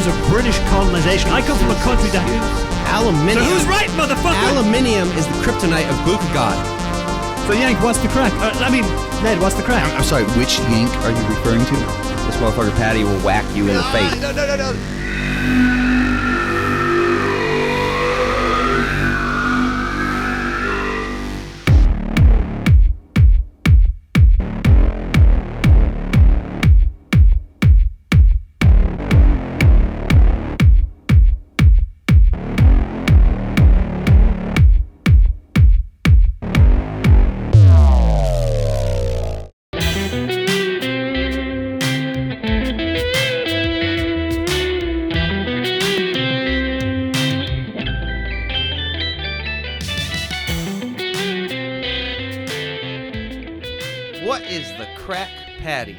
years of British colonization. I come from a country that... Aluminium. So who's right, motherfucker? Aluminium is the kryptonite of glucagon. So Yank, what's the crack? Ned, what's the crack? I'm sorry, which Yank are you referring to? This motherfucker Paddy will whack you in the face. No. What is the crack, Paddy?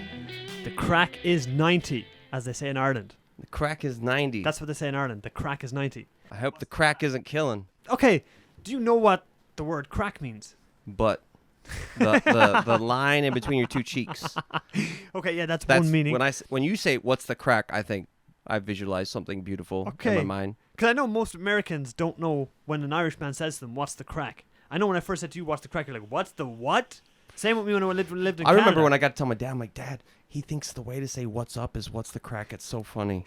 The crack is 90, as they say in Ireland. The crack is 90. That's what they say in Ireland. The crack is 90. I hope the crack isn't killing. Okay, do you know what the word crack means? But the line in between your two cheeks. Okay, yeah, that's That's one meaning. when you say what's the crack, I think I visualize something beautiful in my mind. Because I know most Americans don't know when an Irishman says to them, what's the crack? I know when I first said to you, what's the crack, you're like, what's the what? Same with me when I lived in Canada. I remember when I got to tell my dad, I'm like, Dad, he thinks the way to say what's up is what's the crack. It's so funny.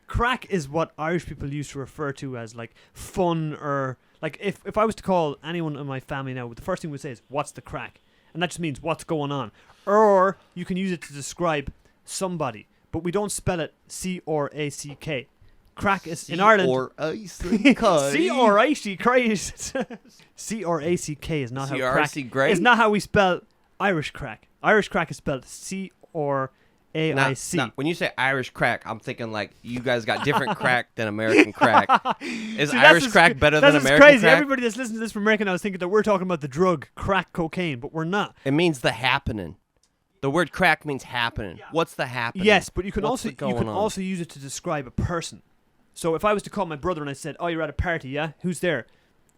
Crack is what Irish people used to refer to as like fun, or like if I was to call anyone in my family now, the first thing we say is what's the crack, and that just means what's going on. Or you can use it to describe somebody, but we don't spell it C-R-A-C-K. Crack is in Ireland. C-R-A-C-K. C-R-A-C-K is not how crack. C-R-A-C-Gray? It's not how we spell Irish crack. Irish crack is spelled C-R-A-I-C. Now, when you say Irish crack, I'm thinking like you guys got different crack than American crack. Is Irish crack better than American crazy. crack? Everybody that's listening to this from America now is thinking that we're talking about the drug crack cocaine, but we're not. It means the happening. The word crack means happening. What's the happening? Yes, but you can What's also use it to describe a person. So if I was to call my brother and I said, "Oh, you're at a party, yeah? Who's there?"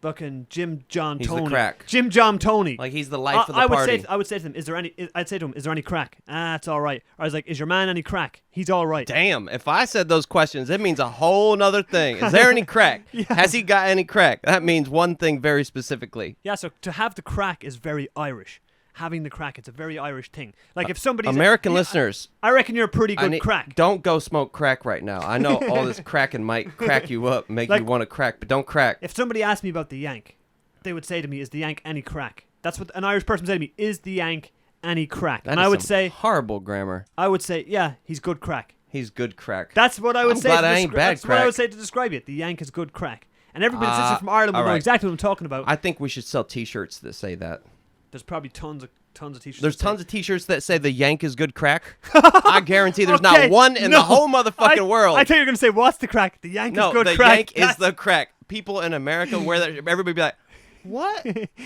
Fucking Jim, John, He's Tony. the crack. Jim, John, Tony. Like he's the life of the party. I would say to them, "Is there any?" I'd say to him, "Is there any crack?" Ah, it's all right. Or I was like, "Is your man any crack?" He's all right. Damn! If I said those questions, it means a whole nother thing. Is there any crack? Yes. Has he got any crack? That means one thing very specifically. Yeah. So to have the crack is very Irish. Having the crack, it's a very Irish thing. Like if somebody's American listeners, I reckon you're a pretty good crack. Don't go smoke crack right now. I know all this cracking might crack you up, make you want to crack, but don't crack. If somebody asked me about the Yank, they would say to me, "Is the Yank any crack?" That's what an Irish person would say to me. Is the Yank any crack? That and is I would some say horrible grammar. I would say, yeah, he's good crack. He's good crack. That's what I would say. Glad I ain't bad that's crack. what I would say to describe it. The Yank is good crack. And everybody that's listening from Ireland will know exactly what I'm talking about. I think we should sell T-shirts that say that. There's probably tons of T-shirts. There's tons of T-shirts that say the Yank is good crack. I guarantee there's not one in the whole motherfucking world. I thought you were gonna say, what's the crack? The Yank is good the crack. Yank is the crack. People in America wear that. Everybody be like, what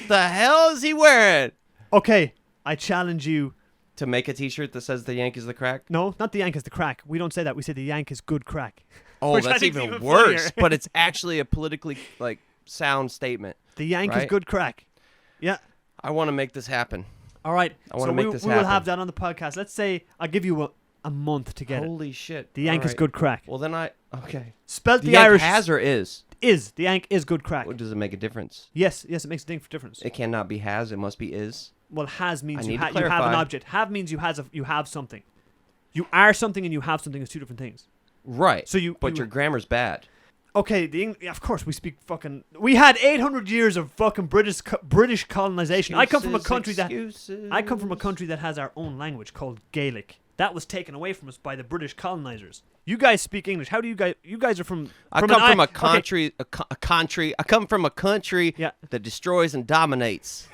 the hell is he wearing? Okay, I challenge you to make a T-shirt that says the Yank is the crack. No, not the Yank is the crack. We don't say that. We say the Yank is good crack. Oh, that's even worse. But it's actually a politically sound statement. The Yank is good crack. Yeah. I want to make this happen. All right. I want to make this happen. We will have that on the podcast. Let's say I'll give you a month to get it. Holy shit. The Yank is good crack. Well, then okay. Spelt the Yank Irish. has or is? Is. The Yank is good crack. What does it make a difference? Yes, it makes a difference. It cannot be has. It must be is. Well, has means you have clarify. an object. Have means you have something. You are something and you have something is two different things. Right. So But your grammar's bad. Okay, of course we speak fucking. We had 800 years of fucking British colonization. I come from a country that has our own language called Gaelic. That was taken away from us by the British colonizers. You guys speak English. How do you guys? You guys are from. I come from a country. I come from a country that destroys and dominates.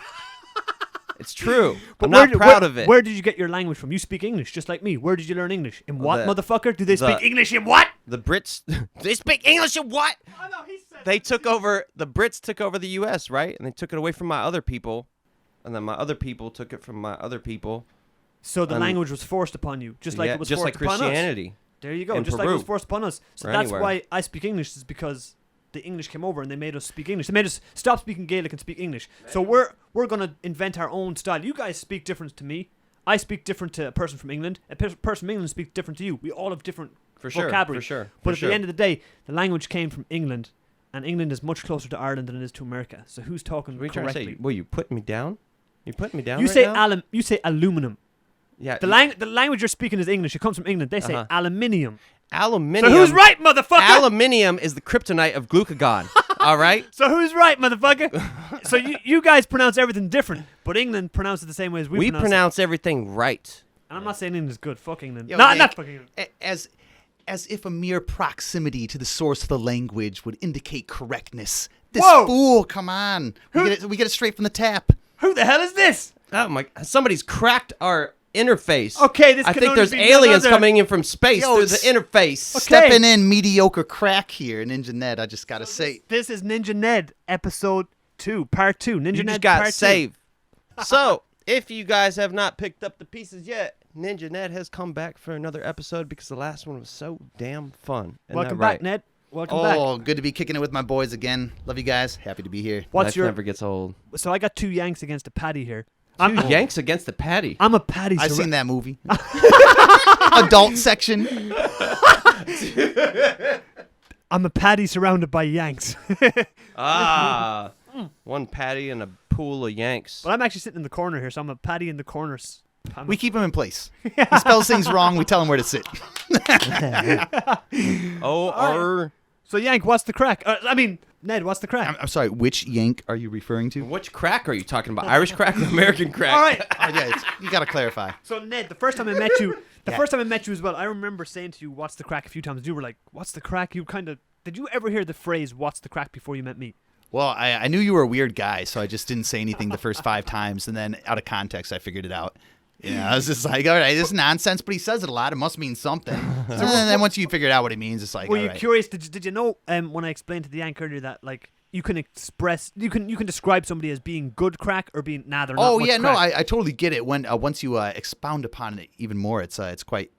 It's true. I'm not proud of it. Where did you get your language from? You speak English just like me. Where did you learn English? In what, motherfucker? Do they speak English in what? The Brits. They speak English in what? Oh, no, he said they took over. The Brits took over the U.S., right? And they took it away from my other people, and then my other people took it from my other people. So the language was forced upon you, just like it was forced upon us. Christianity. There you go. Just like it was forced upon us. So that's why I speak English. Is because the English came over and they made us speak English. They made us stop speaking Gaelic and speak English. So we're gonna invent our own style. You guys speak different to me. I speak different to a person from England. A person from England speaks different to you. We all have different For sure. vocabulary. For sure. But at the end of the day, the language came from England, and England is much closer to Ireland than it is to America. So who's talking what are you correctly? trying to say? Well, you putting me down? You putting me down? You right say now? You say aluminum. Yeah. The language you're speaking is English. It comes from England. They say aluminium. Aluminium. So who's right, motherfucker? Aluminium is the kryptonite of glucagon. All right. So who's right, motherfucker? So you guys pronounce everything different, but England pronounces it the same way as we pronounce everything right. And I'm not saying England is good. Fuck England. Yo, Not fucking England. As if a mere proximity to the source of the language would indicate correctness. This Whoa! fool, come on. We get it straight from the tap. Who the hell is this? Oh my! Somebody's cracked our interface. Okay, this I can think only there's be aliens another- coming in from space Yo, through the interface. Okay. Stepping in mediocre crack here, Ninja Ned, I just gotta say. This is Ninja Ned, episode 2, part 2. Ninja You Ned just got part saved. So, if you guys have not picked up the pieces yet, Ninja Ned has come back for another episode because the last one was so damn fun. 2. Welcome back, Ned. Welcome back. Oh, good to be kicking it with my boys again. Love you guys. Happy to be here. What's Life your? never gets old. So I got 2 Yanks against a Paddy here. Two Yanks against the Paddy. I'm a Paddy. I've seen that movie. Adult section. I'm a Paddy surrounded by Yanks. One Paddy and a pool of Yanks. But I'm actually sitting in the corner here, so I'm a Paddy in the corners. We keep him in place. He spells things wrong. We tell him where to sit. So Yank, what's the crack? Ned, what's the crack? I'm sorry, which Yank are you referring to? Which crack are you talking about? Irish crack or American crack? All right. Oh, yeah, you gotta clarify. So Ned, the first time I met you, as well, I remember saying to you, "What's the crack?" a few times. You were like, "What's the crack?" Did you ever hear the phrase "What's the crack" before you met me? Well, I knew you were a weird guy, so I just didn't say anything the first 5 times, and then out of context, I figured it out. Yeah, I was just like, all right, this is nonsense, but he says it a lot. It must mean something. And then once you figure out what it means, it's like, Were all you right. curious? Did you know when I explained to the Yank earlier that like you can describe somebody as being good crack or being they're not. Oh much yeah, no, crack. I totally get it. When once you expound upon it even more, it's quite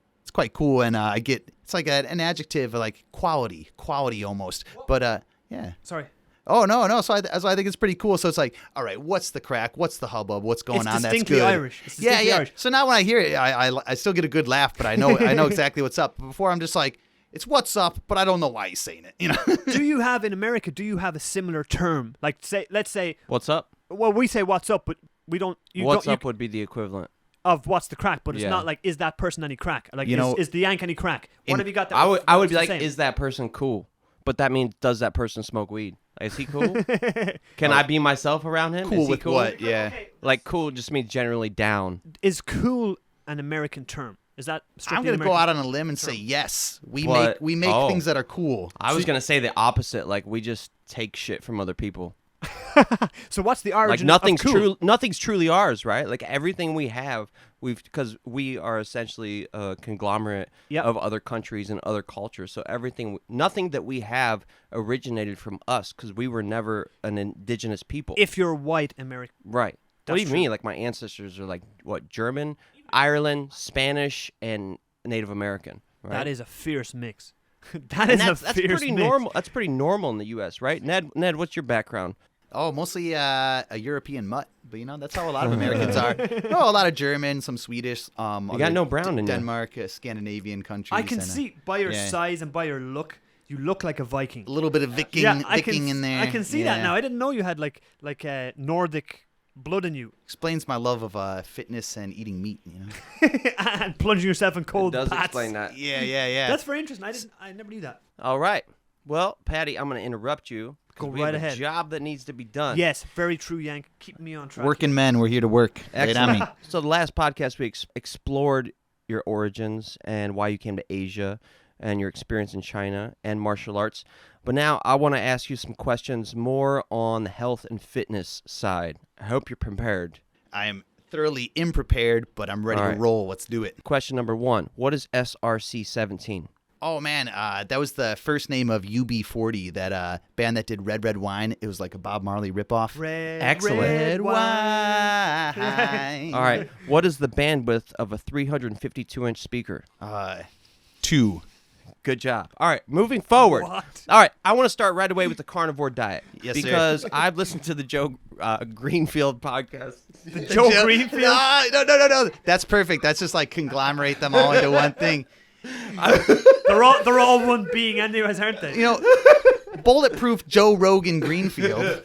cool, and I get it's like an adjective like quality almost. But yeah. Sorry. Oh no! So I think it's pretty cool. So it's like, all right, what's the crack? What's the hubbub? What's going on? That's Distinctly good. Irish. It's distinctly Irish. So now when I hear it, I still get a good laugh, but I know exactly what's up. But before I'm just like, it's what's up, but I don't know why he's saying it. You know? Do you have in America? Do you have a similar term? Like let's say. What's up? Well, we say what's up, but we don't. What's up would be the equivalent of what's the crack, but it's Yeah. not like is that person any crack? Like You know, is the Yank any crack? What have you got? That I would be like, same? is that person cool? But that means, does that person smoke weed? Is he cool? Can I be myself around him? Cool Is he with cool? what? Yeah. Okay, Like cool just means generally down. is cool an American term? Is that I'm gonna go out on a limb and say yes. We But- make oh. things that are cool. I was gonna say the opposite. Like we just take shit from other people. So what's the Like origin nothing's of cool? nothing's truly ours, right? Like everything we have, because we are essentially a conglomerate Yep. of other countries and other cultures. So nothing that we have originated from us because we were never an indigenous people. If you're white American. Right. What That's do you true. mean? Like my ancestors are like what? German, Ireland, Spanish, and Native American. Right? That is a fierce mix. And that's that's fierce pretty mix. normal. That's pretty normal in the U.S., right? Ned, what's your background? Oh, mostly a European mutt, but that's how a lot of Americans are. No, a lot of German, some Swedish. You got no brown in you. Denmark, Scandinavian countries. I can and, see by your yeah. size and by your look, you look like a Viking. a little bit of Viking, Viking in there. I can see Yeah. that now. I didn't know you had like Nordic blood in you. Explains my love of fitness and eating meat. You know. And plunging yourself in cold It does baths. explain that. Yeah. That's very interesting. I never knew that. All right. Well, Paddy, I'm going to interrupt you. 'cause Go we right have ahead. A job that needs to be done. Yes, very true, Yank. Keep me on track. Working men, we're here to work. Right on me. So the last podcast we explored your origins and why you came to Asia and your experience in China and martial arts. But now I want to ask you some questions more on the health and fitness side. I hope you're prepared. I am thoroughly unprepared, but I'm ready All to right. roll. Let's do it. Question number 1. What is SRC-17? Oh, man, that was the first name of UB40, that band that did Red Red Wine. It was like a Bob Marley ripoff. Excellent. Red Wine. All right. What is the bandwidth of a 352-inch speaker? 2. Good job. All right, moving forward. What? All right, I want to start right away with the carnivore diet. Yes, sir. because I've listened to the Joe Greenfield podcast. Joe Greenfield? No. That's perfect. That's just like conglomerate them all into one thing. They're all one being anyways, aren't they? You know, bulletproof Joe Rogan Greenfield.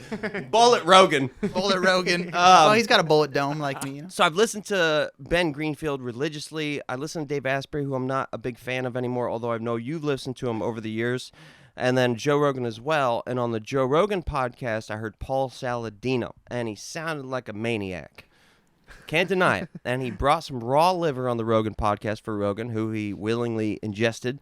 Bullet Rogan. Bullet Rogan. Well, he's got a bullet dome like me. You know? So I've listened to Ben Greenfield religiously. I listen to Dave Asprey, who I'm not a big fan of anymore, although I know you've listened to him over the years. And then Joe Rogan as well. And on the Joe Rogan podcast, I heard Paul Saladino, and he sounded like a maniac. Can't deny it. And he brought some raw liver on the Rogan podcast for Rogan, who he willingly ingested.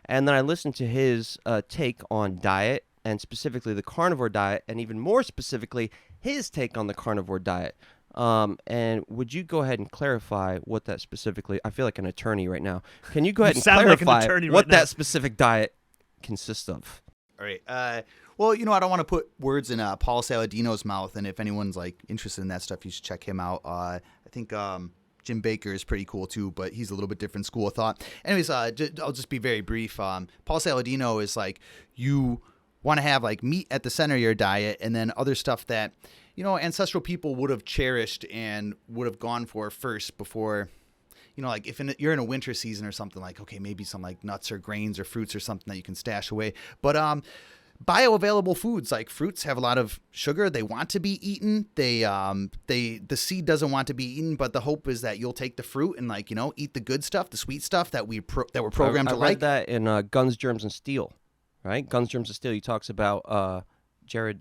And then I listened to his take on diet, and specifically the carnivore diet, and even more specifically, his take on the carnivore diet. And would you go ahead and clarify what that specifically... I feel like an attorney right now. Can you go ahead and clarify what that specific diet consists of? All right. Well, you know, I don't want to put words in Paul Saladino's mouth, and if anyone's like interested in that stuff, you should check him out. I think Jim Baker is pretty cool too, but he's a little bit different school of thought. Anyways, I'll just be very brief. Paul Saladino is like, you want to have like meat at the center of your diet, and then other stuff that, you know, ancestral people would have cherished and would have gone for first before. You know, like if you're in a winter season or something, like, okay, maybe some like nuts or grains or fruits or something that you can stash away. But bioavailable foods like fruits have a lot of sugar. They want to be eaten. The seed doesn't want to be eaten, but the hope is that you'll take the fruit and, like, you know, eat the good stuff, the sweet stuff that we're programmed to like. I read that in Guns, Germs, and Steel, right? Guns, Germs, and Steel. He talks about Jared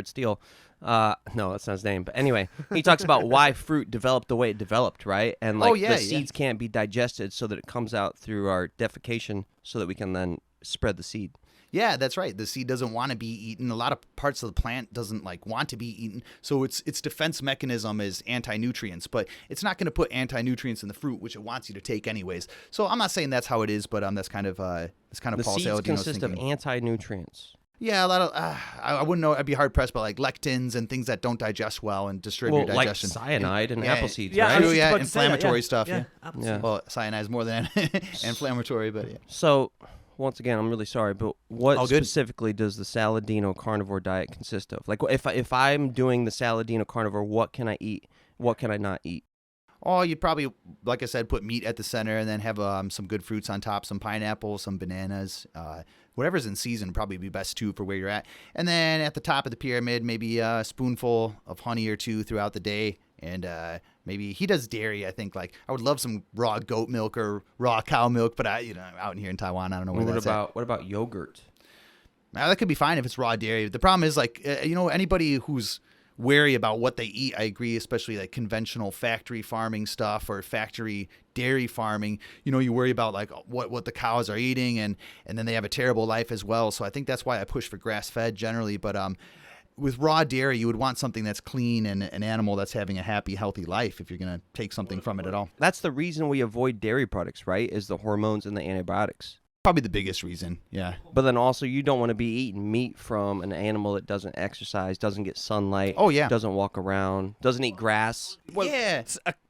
Steele. No, that's not his name. But anyway, he talks about why fruit developed the way it developed, right? And like the seeds can't be digested so that it comes out through our defecation so that we can then spread the seed. Yeah, that's right. The seed doesn't want to be eaten. A lot of parts of the plant doesn't like want to be eaten. So its defense mechanism is anti-nutrients, but it's not going to put anti-nutrients in the fruit, which it wants you to take anyways. So I'm not saying that's how it is, but that's kind of Paul Saladino's thinking. The seeds consist of anti-nutrients. Yeah, a lot of I wouldn't know. I'd be hard pressed by like lectins and things that don't digest well and disturb your digestion. Like cyanide and apple seeds, yeah, right? Yeah, inflammatory stuff. Yeah. Well, cyanide is more than inflammatory, but yeah. So, once again, I'm really sorry, but what specifically does the Saladino carnivore diet consist of? Like, if I'm doing the Saladino carnivore, what can I eat? What can I not eat? Oh, you'd probably, like I said, put meat at the center and then have some good fruits on top, some pineapple, some bananas. Whatever's in season would probably be best, too, for where you're at. And then at the top of the pyramid, maybe a spoonful of honey or two throughout the day. And maybe he does dairy, I think. Like, I would love some raw goat milk or raw cow milk, but out in here in Taiwan, I don't know where that's at. What about yogurt? Now, that could be fine if it's raw dairy. The problem is, like, anybody who's wary about what they eat, I agree, especially like conventional factory farming stuff or factory dairy farming. You know, you worry about like what the cows are eating, and then they have a terrible life as well. So I think that's why I push for grass-fed generally. But with raw dairy, you would want something that's clean and an animal that's having a happy, healthy life if you're going to take something from it at all. That's the reason we avoid dairy products, right? Is the hormones and the antibiotics. Probably the biggest reason, yeah. But then also, you don't want to be eating meat from an animal that doesn't exercise, doesn't get sunlight, doesn't walk around, doesn't eat grass. Well, yeah.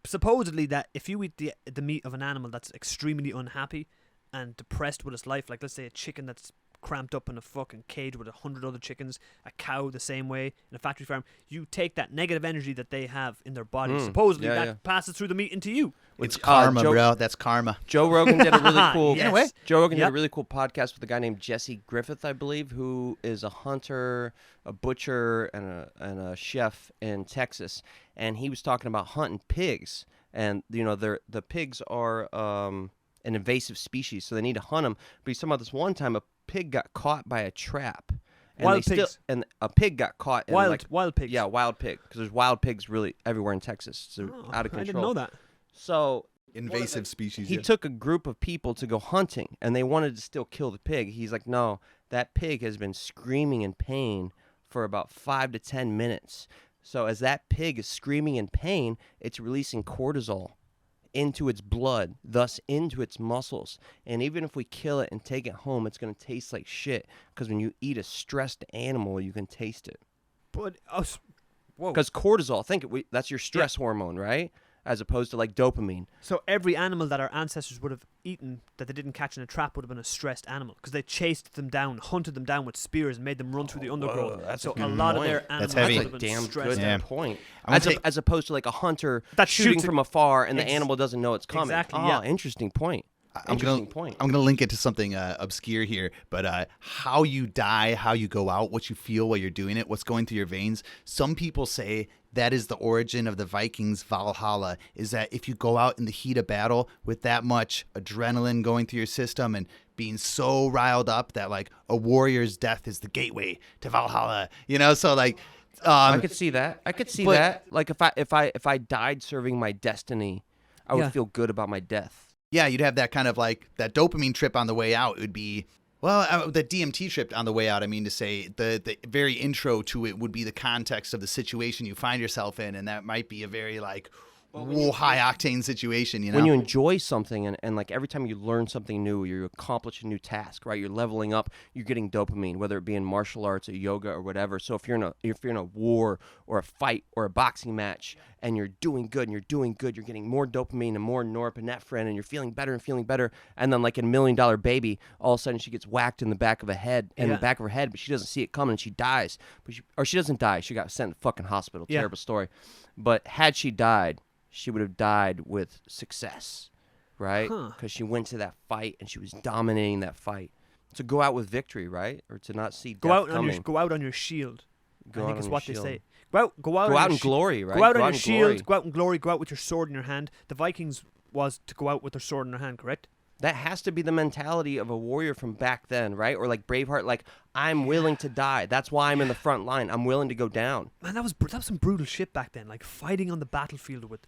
Supposedly that if you eat the meat of an animal that's extremely unhappy and depressed with its life, like let's say a chicken that's cramped up in a fucking cage with 100 other chickens, a cow the same way in a factory farm, you take that negative energy that they have in their body, supposedly passes through the meat into you. It's karma, bro. That's karma. Joe Rogan did a really cool. Yes. Joe Rogan did a really cool podcast with a guy named Jesse Griffith, I believe, who is a hunter, a butcher, and a chef in Texas. And he was talking about hunting pigs, and the pigs are an invasive species, so they need to hunt them. But he's talking about this one time a pig got caught by a trap. And wild pigs. And a pig got caught. In wild pigs. Yeah, wild pig. Because there's wild pigs really everywhere in Texas. It's out of control. I didn't know that. So invasive species. He took a group of people to go hunting, and they wanted to still kill the pig. He's like, no, that pig has been screaming in pain for about 5 to 10 minutes. So as that pig is screaming in pain, it's releasing cortisol into its blood, thus into its muscles. And even if we kill it and take it home, it's going to taste like shit. Because when you eat a stressed animal, you can taste it. But because cortisol, that's your stress hormone, right? As opposed to like dopamine. So every animal that our ancestors would have eaten that they didn't catch in a trap would have been a stressed animal because they chased them down, hunted them down with spears, and made them run through the undergrowth. That's a lot of their animals would have been damn stressed good out. point. As opposed to like a hunter that shooting from afar and the animal doesn't know it's coming. Exactly. Interesting point. Interesting point. I'm gonna link it to something obscure here, but how you die, how you go out, what you feel while you're doing it, what's going through your veins. Some people say that is the origin of the Vikings' Valhalla, is that if you go out in the heat of battle with that much adrenaline going through your system and being so riled up that like a warrior's death is the gateway to Valhalla, so like I could see that. Like if I died serving my destiny, I would feel good about my death. Yeah, you'd have that kind of like that dopamine trip on the way out. It would be the DMT trip on the way out. I mean to say the very intro to it would be the context of the situation you find yourself in, and that might be a very like high octane situation. When you enjoy something and like every time you learn something new, you accomplish a new task, right? You're leveling up. You're getting dopamine, whether it be in martial arts or yoga or whatever. So if you're in a war or a fight or a boxing match and you're doing good, you're getting more dopamine and more norepinephrine, and you're feeling better. And then like in $1 Million Baby, all of a sudden she gets whacked in the back of the head, but she doesn't see it coming and she dies. Or she doesn't die. She got sent to fucking hospital. Yeah. Terrible story. But had she died, she would have died with success, right? Because she went to that fight and she was dominating that fight. To go out with victory, right? Or to not see death coming. Go out on your shield. I think it's what they say. Go out in glory, right? Go out on your shield. Go out in glory. Go out with your sword in your hand. The Vikings was to go out with their sword in their hand, correct? That has to be the mentality of a warrior from back then, right? Or like Braveheart, like I'm willing to die. That's why I'm in the front line. I'm willing to go down. Man, that was some brutal shit back then. Like fighting on the battlefield with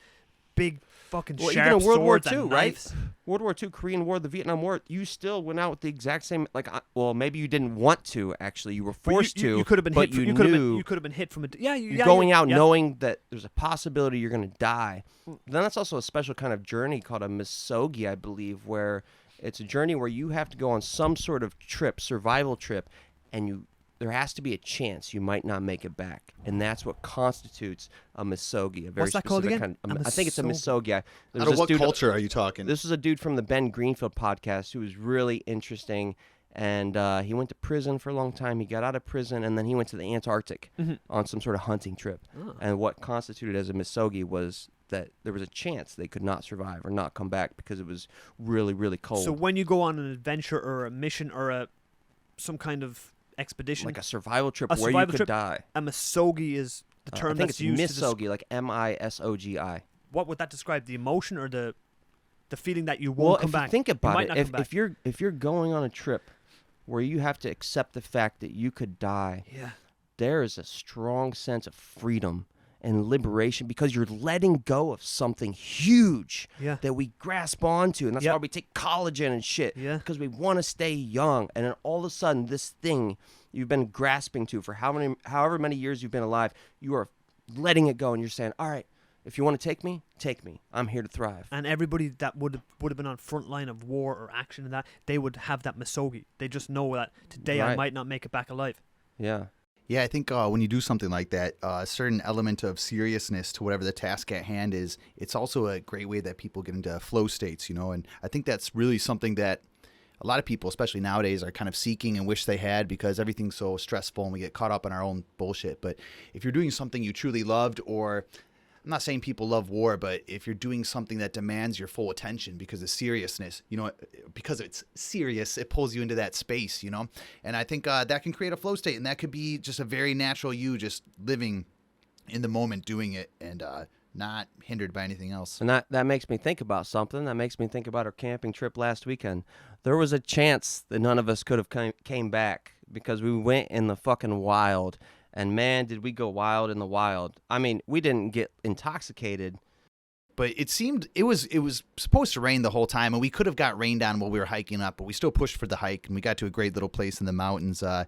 big fucking sharp even World War swords II, and right? knives. World War II, Korean War, the Vietnam War, you still went out with the exact same, like, well, maybe you didn't want to, actually. You were forced to, You could have been but hit. you You could have been hit from a. You're going out knowing that there's a possibility you're going to die. Then that's also a special kind of journey called a misogi, I believe, where it's a journey where you have to go on some sort of trip, survival trip, and there has to be a chance you might not make it back. And that's what constitutes a misogi. A very What's that called again? I think it's a misogi. Out of what culture are you talking? This is a dude from the Ben Greenfield podcast who was really interesting. And he went to prison for a long time. He got out of prison, and then he went to the Antarctic on some sort of hunting trip. Oh. And what constituted as a misogi was that there was a chance they could not survive or not come back because it was really, really cold. So when you go on an adventure or a mission or some kind of expedition, like a survival trip where you could die. A misogi is the term that's used. I think it's misogi, like MISOGI. What would that describe? The emotion or the feeling that you won't come back? Well, if you think about it, if you're going on a trip where you have to accept the fact that you could die, there is a strong sense of freedom and liberation because you're letting go of something huge that we grasp onto, and that's why we take collagen and shit, because we want to stay young. And then all of a sudden, this thing you've been grasping to for however many years you've been alive, you are letting it go, and you're saying, all right, if you want to take me, I'm here to thrive. And everybody that would have been on front line of war or action and that, they would have that misogi. They just know that today I might not make it back alive. Yeah. Yeah, I think when you do something like that, a certain element of seriousness to whatever the task at hand is, it's also a great way that people get into flow states, and I think that's really something that a lot of people, especially nowadays, are kind of seeking and wish they had because everything's so stressful and we get caught up in our own bullshit. But if you're doing something you truly loved, or I'm not saying people love war, but if you're doing something that demands your full attention because of seriousness, because it's serious, it pulls you into that space, And I think that can create a flow state, and that could be just a very natural you just living in the moment, doing it, and not hindered by anything else. And that makes me think about something. That makes me think about our camping trip last weekend. There was a chance that none of us could have came back because we went in the fucking wild. And man, did we go wild in the wild. I mean, we didn't get intoxicated. But it seemed it was supposed to rain the whole time, and we could have got rained on while we were hiking up, but we still pushed for the hike, and we got to a great little place in the mountains. I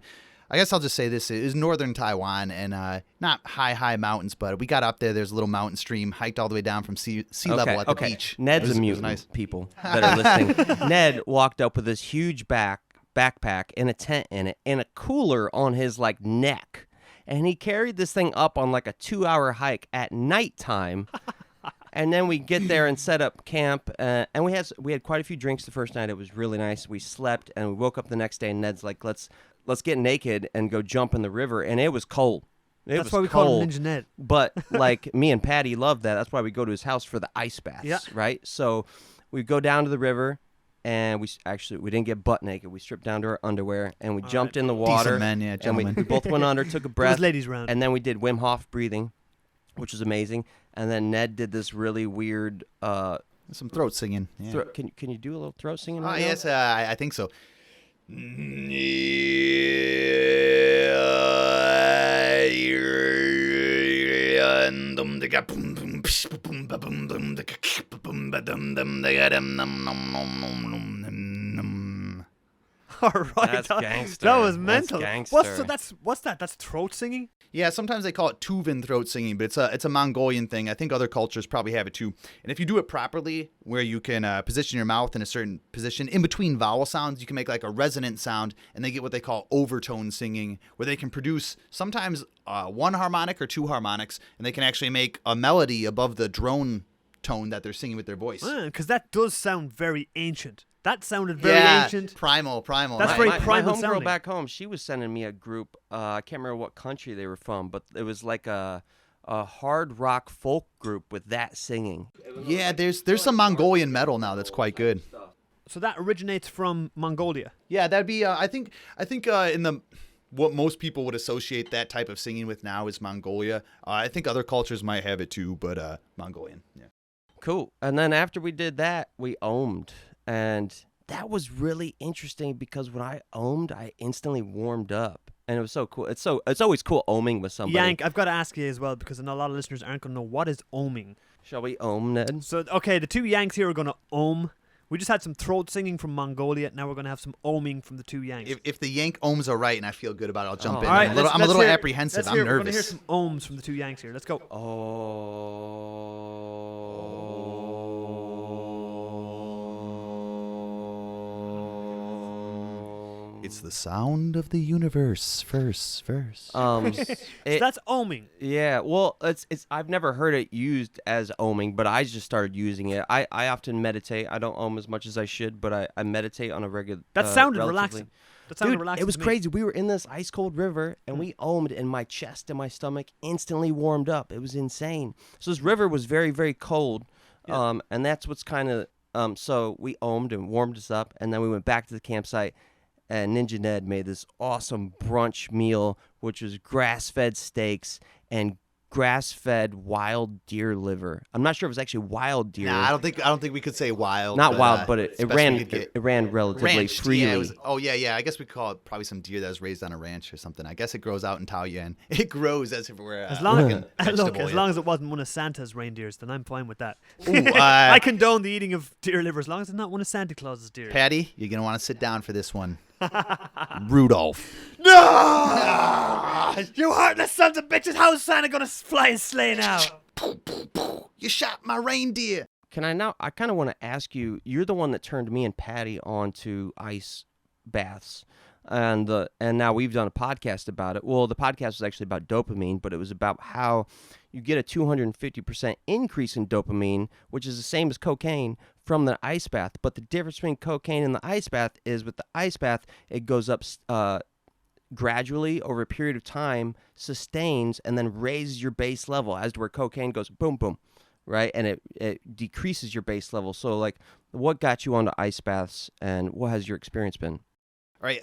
guess I'll just say this is northern Taiwan, and not high mountains, but we got up there. There's a little mountain stream, hiked all the way down from sea level at the beach. Ned's a mutant, nice. People that are listening. Ned walked up with this huge backpack and a tent in it and a cooler on his neck. And he carried this thing up on a 2-hour hike at nighttime. And then we get there and set up camp. And we had quite a few drinks the first night. It was really nice. We slept and we woke up the next day and Ned's like, let's get naked and go jump in the river. And it was cold. That's why we call him Ninja Ned. But me and Paddy love that. That's why we go to his house for the ice baths, right? So we go down to the river. and we didn't get butt naked. We stripped down to our underwear, and we jumped in the water. Decent men, yeah, and gentlemen. we both went under, took a There breath, was ladies around. and then we did Wim Hof breathing, which was amazing. And then Ned did this really weird. Some throat singing. Yeah. Can you do a little throat singing? Oh, right now? yes, I think so. All right, That's gangster. that was That's mental. gangster. What's that? That's throat singing. Yeah, sometimes they call it Tuvan throat singing, but it's a Mongolian thing. I think other cultures probably have it too. And if you do it properly, where you can position your mouth in a certain position in between vowel sounds, you can make like a resonant sound, and they get what they call overtone singing, where they can produce sometimes one harmonic or two harmonics, and they can actually make a melody above the drone tone that they're singing with their voice. Because that does sound very ancient. That sounded very ancient. Primal. That's very primal my homegirl sounding. back home, she was sending me a group. I can't remember what country they were from, but it was like a hard rock folk group with that singing. Yeah, there's some Mongolian metal now that's quite good. So that originates from Mongolia. Yeah, that'd be. I think in the what most people would associate that type of singing with now is Mongolia. I think other cultures might have it too, but Mongolian. Yeah. Cool. And then after we did that, we ohmed. And that was really interesting because when I ohmed, I instantly warmed up. And it was so cool. It's always cool ohming with somebody. Yank, I've got to ask you as well because I know a lot of listeners aren't going to know what is ohming. Shall we ohm, Ned? So, okay, the two Yanks here are going to ohm. We just had some throat singing from Mongolia. Now we're going to have some ohming from the two Yanks. If the Yank ohms are right and I feel good about it, I'll jump in. All right, I'm a little apprehensive. I'm We're going to hear nervous. some ohms from the two Yanks here. Let's go. It's the sound of the universe. Verse. So that's ohming. Yeah, well, it's I've never heard it used as ohming, but I just started using it. I often meditate. I don't ohm as much as I should, but I meditate on a regular. That sounded relatively. relaxing. That sounded Dude, relaxing. it was to me. crazy. We were in this ice cold river, and we ohmed, and my chest and my stomach instantly warmed up. It was insane. So this river was very, very cold, and that's what's kind of. So we ohmed and warmed us up, and then we went back to the campsite. And Ninja Ned made this awesome brunch meal, which was grass-fed steaks and grass-fed wild deer liver. I'm not sure if it was actually wild deer. Nah, I don't think we could say wild. Not wild, but it's it best ran we could get it ran relatively ranched. freely. Yeah, yeah. I guess we call it probably some deer that was raised on a ranch or something. I guess it grows out in Taoyuan. It grows as if it were As long looking as vegetable, as it wasn't one of Santa's reindeers, then I'm fine with that. Ooh, I condone the eating of deer liver as long as it's not one of Santa Claus's deer. Paddy, you're gonna want to sit down for this one. Rudolph. No! You heartless sons of bitches! How is Santa gonna fly his sleigh now? You shot my reindeer. Can I now? I kind of want to ask you. You're the one that turned me and Paddy on to ice baths, and now we've done a podcast about it. Well, the podcast was actually about dopamine, but it was about how you get a 250% increase in dopamine, which is the same as cocaine, from the ice bath. But the difference between cocaine and the ice bath is with the ice bath, it goes up gradually over a period of time, sustains, and then raises your base level, as to where cocaine goes boom, boom, right? And it decreases your base level. So, like, what got you onto ice baths, and what has your experience been? All right,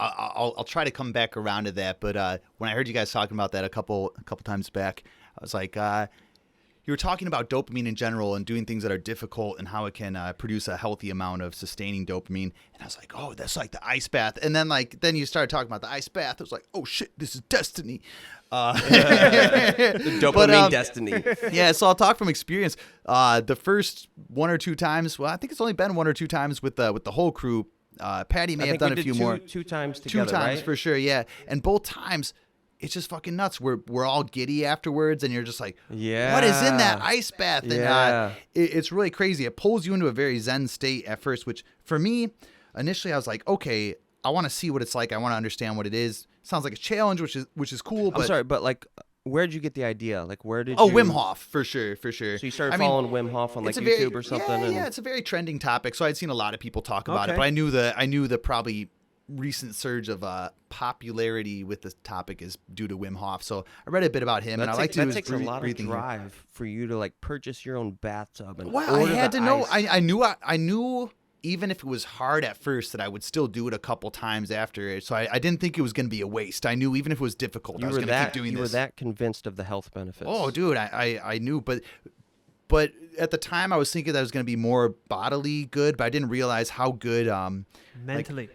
I'll try to come back around to that. But when I heard you guys talking about that a couple times back, I was like, you were talking about dopamine in general and doing things that are difficult and how it can produce a healthy amount of sustaining dopamine. And I was like, oh, that's like the ice bath. And then then you started talking about the ice bath. I was like, oh shit, this is destiny. The dopamine destiny. Yeah, so I'll talk from experience. The first one or two times, well, I think it's only been one or two times with the whole crew. Paddy may have done a few more. Two times together, Two times right? for sure, yeah. And both times, it's just fucking nuts. We're all giddy afterwards, and you're just like, yeah, what is in that ice bath? And Yeah. It's really crazy. It pulls you into a very zen state at first, which for me, initially I was like, okay, I want to see what it's like. I want to understand what it is. Sounds like a challenge, which is cool. But I'm sorry, but like, where'd you get the idea? Like, where did oh, you... Wim Hof, for sure. So you started following Wim Hof on like it's a YouTube very, or something? Yeah, it's a very trending topic. So I'd seen a lot of people talk about it, Okay. but I knew the probably recent surge of popularity with this topic is due to Wim Hof. So I read a bit about him, and I like to do that his takes a lot of breathing. drive for you to like purchase your own bathtub and Well, I order had the to know. ice. I knew even if it was hard at first, that I would still do it a couple times after it. So I didn't think it was going to be a waste. I knew even if it was difficult, I was going to keep doing this. You were that convinced of the health benefits. Oh, dude, I knew, but at the time I was thinking that it was going to be more bodily good, but I didn't realize how good mentally.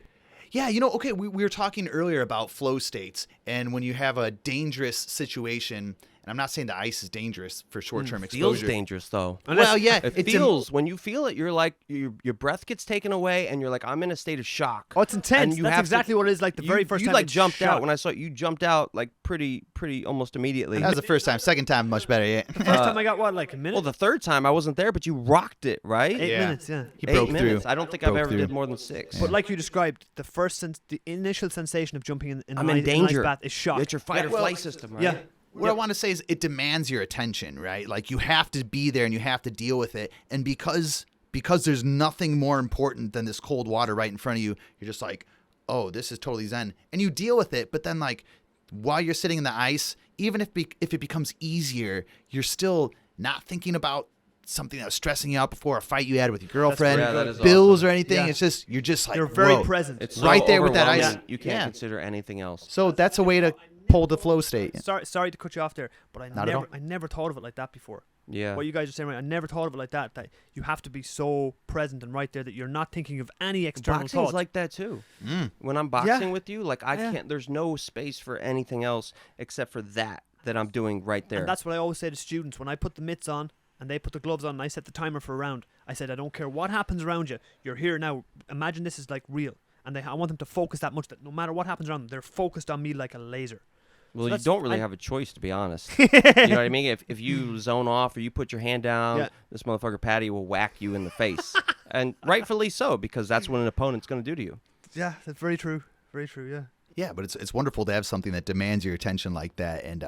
Yeah, okay, we were talking earlier about flow states, and when you have a dangerous situation, and I'm not saying the ice is dangerous for short-term exposure. Feels dangerous, though. Well, yeah. It feels, when you feel it, you're like, your breath gets taken away, and you're like, I'm in a state of shock. Oh, it's intense. That's exactly what it is like the very first time. You like jumped out. When I saw it, you jumped out like pretty almost immediately. That was the first time. Second time, much better, yeah. The first time I got, like a minute? Well, the third time I wasn't there, but you rocked it, right? 8 minutes, yeah. He broke 8 minutes. through. I don't think I've ever did more than 6. But like you described, the initial sensation of jumping in I'm an in danger. ice bath is shock. It's your fight or flight system, right? Yeah. What I want to say is it demands your attention, right? Like you have to be there and you have to deal with it. And because there's nothing more important than this cold water right in front of you, you're just like, oh, this is totally zen. And you deal with it. But then like while you're sitting in the ice, even if it becomes easier, you're still not thinking about something that was stressing you out before, a fight you had with your girlfriend, bills awesome. or anything. Yeah. You're just like, you're very whoa. present. It's right so there with that ice. overwhelming, You can't consider anything else. So that's a way to pull the flow state. Sorry to cut you off there, but I never thought of it like that before. Yeah. What you guys are saying, right? I never thought of it like that. That you have to be so present and right there that you're not thinking of any external Boxing's thoughts. like that too. When I'm boxing with you, like I can't. There's no space for anything else except for that I'm doing right there. And that's what I always say to students when I put the mitts on and they put the gloves on and I set the timer for a round. I said, I don't care what happens around you. You're here now. Imagine this is like real. And I want them to focus that much that no matter what happens around them, they're focused on me like a laser. Well, So you don't really have a choice, to be honest. You know what I mean? If you zone off or you put your hand down, this motherfucker Paddy will whack you in the face. And rightfully so, because that's what an opponent's going to do to you. Yeah, that's very true. Very true, yeah. Yeah, but it's wonderful to have something that demands your attention like that. And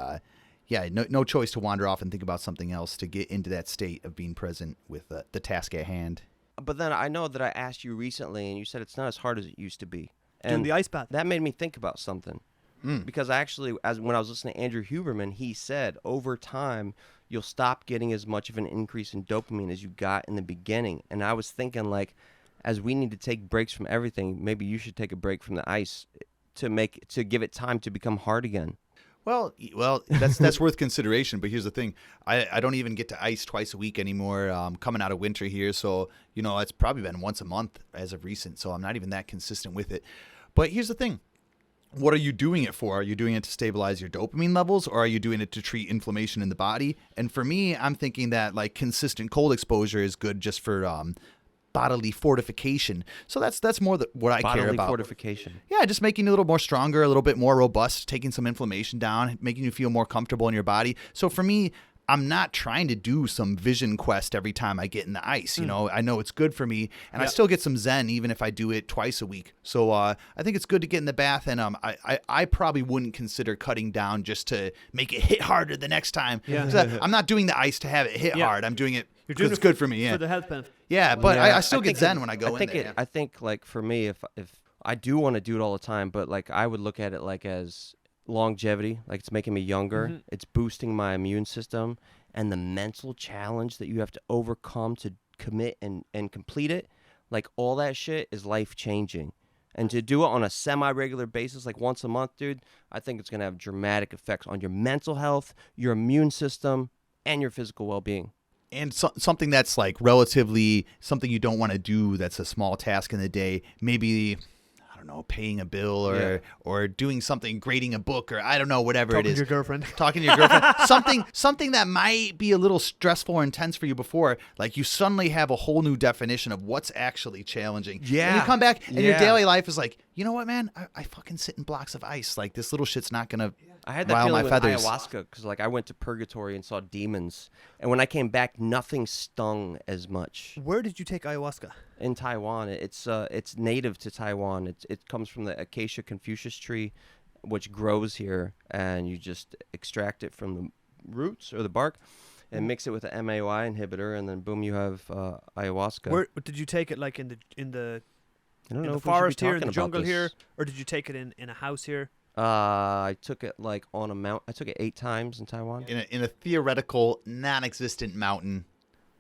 no choice to wander off and think about something else to get into that state of being present with the task at hand. But then I know that I asked you recently, and you said it's not as hard as it used to be. And Doing the ice bath. That made me think about something. Because actually, when I was listening to Andrew Huberman, he said over time, you'll stop getting as much of an increase in dopamine as you got in the beginning. And I was thinking, like, as we need to take breaks from everything, maybe you should take a break from the ice to give it time to become hard again. Well, that's worth consideration. But here's the thing: I don't even get to ice twice a week anymore. Coming out of winter here, so it's probably been once a month as of recent. So I'm not even that consistent with it. But here's the thing: what are you doing it for? Are you doing it to stabilize your dopamine levels, or are you doing it to treat inflammation in the body? And for me, I'm thinking that like consistent cold exposure is good just for bodily fortification. So that's more what I care about. Bodily fortification. Yeah, just making you a little more stronger, a little bit more robust, taking some inflammation down, making you feel more comfortable in your body. So for me, I'm not trying to do some vision quest every time I get in the ice. I know it's good for me, and I still get some zen even if I do it twice a week. So I think it's good to get in the bath, and I probably wouldn't consider cutting down just to make it hit harder the next time. Yeah. I'm not doing the ice to have it hit hard. I'm doing it because it's good for me. Yeah. For the health benefit. Yeah, but I still get zen when I go in there. I think like for me, if I do want to do it all the time, but like I would look at it like as longevity, like it's making me younger, it's boosting my immune system, and the mental challenge that you have to overcome to commit and complete it, like all that shit is life changing. And to do it on a semi-regular basis, like once a month, dude, I think it's going to have dramatic effects on your mental health, your immune system, and your physical well-being. And something that's like relatively something you don't want to do that's a small task in the day, maybe, I don't know, paying a bill or doing something, grading a book, or I don't know, whatever it is. Talking to your girlfriend. something that might be a little stressful or intense for you before, like you suddenly have a whole new definition of what's actually challenging. Yeah. And you come back and your daily life is like, you know what, man? I fucking sit in blocks of ice. Like this little shit's not going to I had that feeling with ayahuasca because like I went to purgatory and saw demons. And when I came back, nothing stung as much. Where did you take ayahuasca? In Taiwan. It's native to Taiwan. It comes from the Acacia confucius tree, which grows here, and you just extract it from the roots or the bark and mix it with an MAOI inhibitor, and then boom, you have ayahuasca. Where did you take it? Like in the I don't know the if we should be forest here, in talking the about jungle this. here, or did you take it in a house here? I took it like on a mount. I took it 8 times in Taiwan. In a theoretical, non-existent mountain.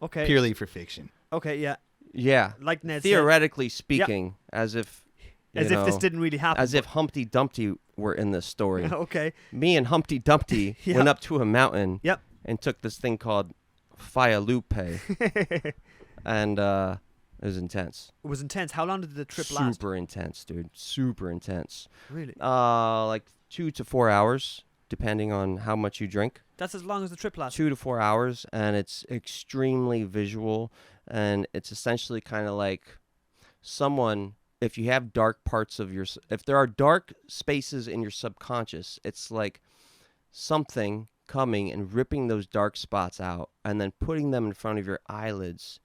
Okay. Purely for fiction. Okay, yeah. Yeah. Like Ned said, Theoretically speaking, as if as if this didn't really happen. as if Humpty Dumpty were in this story. Okay. Me and Humpty Dumpty Yep. went up to a mountain Yep. and took this thing called Fialupe, and it was intense. It was intense. How long did the trip last? Super intense, dude. Super intense. Really? Like 2 to 4 hours, depending on how much you drink. That's as long as the trip lasted. 2 to 4 hours, and it's extremely visual, and it's essentially kind of like someone. If you have dark parts of if there are dark spaces in your subconscious, it's like something coming and ripping those dark spots out and then putting them in front of your eyelids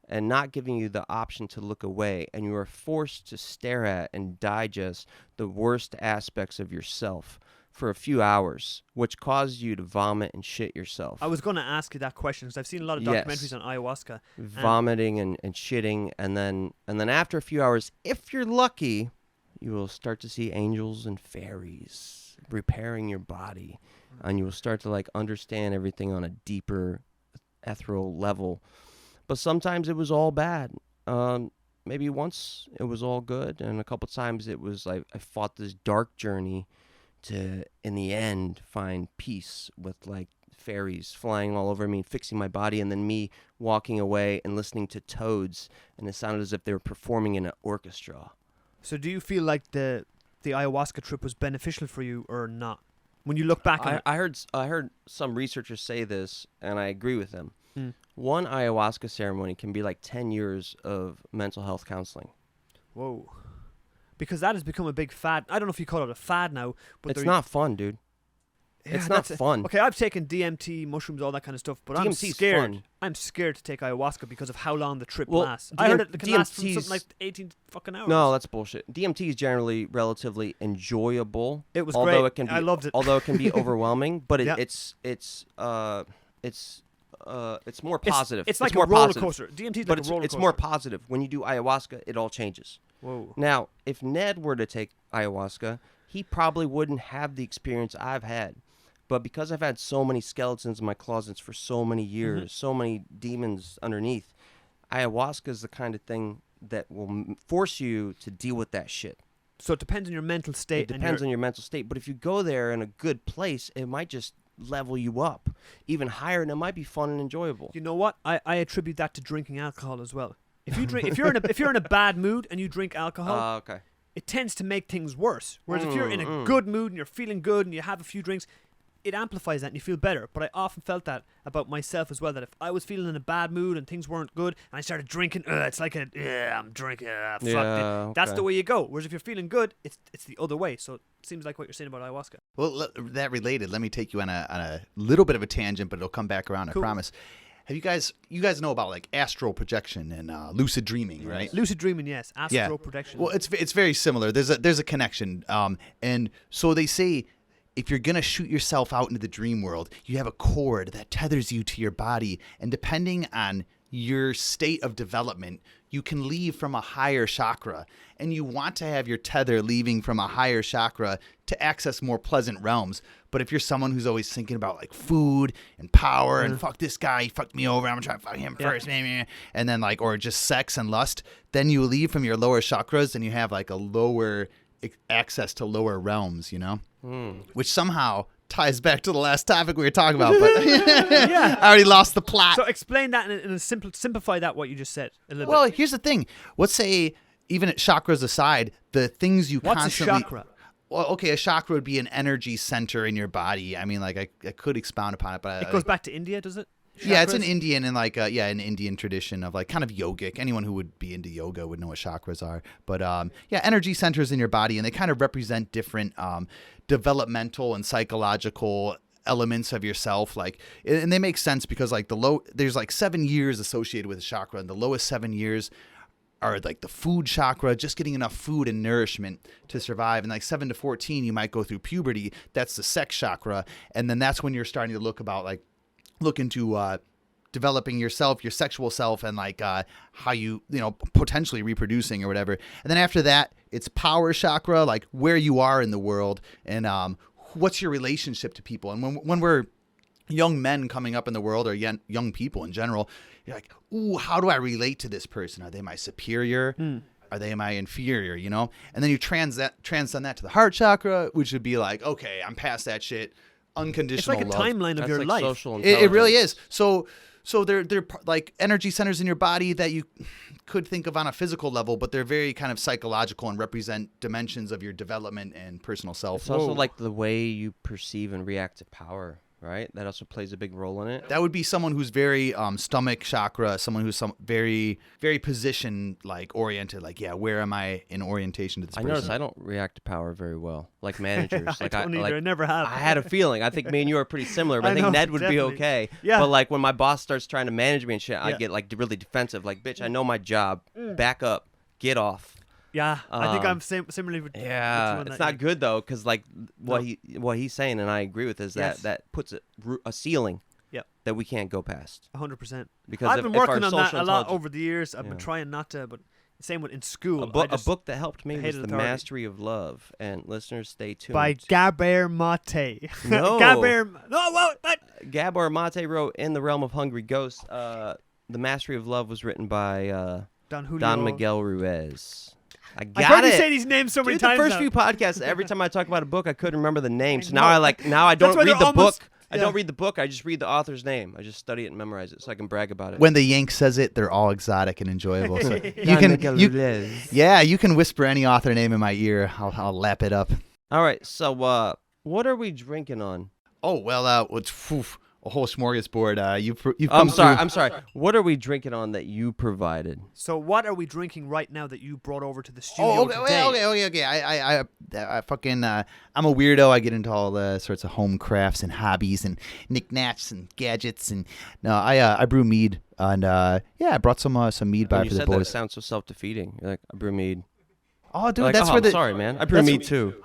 and not giving you the option to look away. And you are forced to stare at and digest the worst aspects of yourself for a few hours, which causes you to vomit and shit yourself. I was going to ask you that question because I've seen a lot of documentaries on ayahuasca. Vomiting and shitting, and then after a few hours, if you're lucky, you will start to see angels and fairies repairing your body, and you will start to like understand everything on a deeper ethereal level. But sometimes it was all bad. Maybe once it was all good, and a couple times it was like I fought this dark journey to, in the end, find peace with like fairies flying all over me, fixing my body, and then me walking away and listening to toads, and it sounded as if they were performing in an orchestra. So do you feel like the ayahuasca trip was beneficial for you or not? When you look back on it. I heard some researchers say this, and I agree with them. One ayahuasca ceremony can be like 10 years of mental health counseling. Whoa. Because that has become a big fad. I don't know if you call it a fad now, but It's not fun, dude. Yeah, it's not fun. Okay, I've taken DMT, mushrooms, all that kind of stuff, but I'm DMT's scared. fun. I'm scared to take ayahuasca because of how long the trip Well, lasts. I heard it can last from DMT's something like 18 fucking hours. No, that's bullshit. DMT is generally relatively enjoyable. It was although great. It can be, I loved it. Although it can be overwhelming, but Yeah. it's more positive. It's like more a roller positive. coaster. DMT is But like a roller it's coaster. more positive. When you do ayahuasca, it all changes. Whoa. Now, if Ned were to take ayahuasca, he probably wouldn't have the experience I've had. But because I've had so many skeletons in my closets for so many years, so many demons underneath, ayahuasca is the kind of thing that will force you to deal with that shit. So it depends on your mental state. It depends on your mental state. But if you go there in a good place, it might just level you up even higher, and it might be fun and enjoyable. You know what? I attribute that to drinking alcohol as well. If you drink, if you're in a bad mood and you drink alcohol, Okay. it tends to make things worse. Whereas if you're in a good mood and you're feeling good and you have a few drinks, it amplifies that and you feel better. But I often felt that about myself as well, that if I was feeling in a bad mood and things weren't good and I started drinking, it's like I'm drinking, fuck it. That's the way you go. Whereas if you're feeling good, it's the other way. So it seems like what you're saying about ayahuasca. Well, that related. Let me take you on a little bit of a tangent, but it'll come back around. Cool. I promise. Have you guys know about like astral projection and lucid dreaming, right? Lucid dreaming, yes. Astral projection. Well, it's very similar. There's a connection. And so they say, if you're going to shoot yourself out into the dream world, you have a cord that tethers you to your body. And depending on your state of development, you can leave from a higher chakra. And you want to have your tether leaving from a higher chakra to access more pleasant realms. But if you're someone who's always thinking about like food and power and fuck this guy, he fucked me over, I'm going to try to fuck him first, and then like, or just sex and lust, then you leave from your lower chakras and you have like a lower access to lower realms, you know? Which somehow ties back to the last topic we were talking about, but I already lost the plot. So explain that in a simplify that what you just said a little Well, bit. here's the thing. Let's say, even at chakras aside, the things you What's constantly... a chakra? Well, okay, a chakra would be an energy center in your body. I mean, like, I could expound upon it, but... It goes back to India, does it? Yeah, it's an Chakras? Indian and like an Indian tradition of like kind of yogic. Anyone who would be into yoga would know what chakras are. But energy centers in your body, and they kind of represent different developmental and psychological elements of yourself. Like, and they make sense because like there's like 7 years associated with a chakra, and the lowest 7 years are like the food chakra, just getting enough food and nourishment to survive. And like 7 to 14, you might go through puberty. That's the sex chakra, and then that's when you're starting to look into developing yourself, your sexual self, and like how you potentially reproducing or whatever. And then after that, it's power chakra, like where you are in the world and what's your relationship to people. And when we're young men coming up in the world or young people in general, you're like, ooh, how do I relate to this person? Are they my superior? Are they my inferior, you know? And then you transcend that to the heart chakra, which would be like, okay, I'm past that shit. Unconditional It's like a love. timeline of That's your like life. social It really intelligence. is. So they're like energy centers in your body that you could think of on a physical level, but they're very kind of psychological and represent dimensions of your development and personal self. It's also like the way you perceive and react to power, right? That also plays a big role in it. That would be someone who's very stomach chakra, someone who's very, very position like oriented. Like, yeah, where am I in orientation to this I person? notice I don't react to power very well, like managers. I Like don't either. I never have. I had a feeling. I think me and you are pretty similar, but I I think know, Ned would definitely. be okay. Yeah. But like when my boss starts trying to manage me and shit, I Yeah. get like really defensive. Like, bitch, I know my job. Back up. Get off. Yeah, I think Um, I'm similarly with Yeah, with you on it's that, not good though, because like what No. what he's saying, and I agree with, is Yes. that puts a ceiling. Yep. That we can't go past. 100%. Because I've if- been if our working on that social a lot intelligence- over the years. I've been Yeah. trying not to, but same with in school. A I just- book that helped me was hated The authority. Mastery of Love, and listeners, stay tuned. by Gabor Mate. No. What? Gabor Mate wrote In the Realm of Hungry Ghosts. The Mastery of Love was written by Don Julio. Don Miguel Ruiz. I I've got heard you it. say these names so many Dude, times the first now. few podcasts, every time I talk about a book, I couldn't remember the name. So know. now I That's don't why read they're the almost- book. I yeah. don't read the book. I just read the author's name. I just study it and memorize it so I can brag about it. When the Yank says it, they're all exotic and enjoyable. So you Don can, Miguel you, Ruiz. yeah, you can whisper any author name in my ear. I'll lap it up. All right. So what are we drinking on? Oh well, it's a whole smorgasbord. You've come I'm sorry. What are we drinking on that you provided? So what are we drinking right now that you brought over to the studio Oh, okay, today? okay. I fucking, I'm a weirdo. I get into all the sorts of home crafts and hobbies and knickknacks and gadgets. And no, I brew mead. And yeah, I brought some mead by When you for the said that, it boys. sounds so self-defeating. You're like, I brew mead. Oh, dude, Like, that's oh, where I'm the sorry, man. I brew that's- mead too.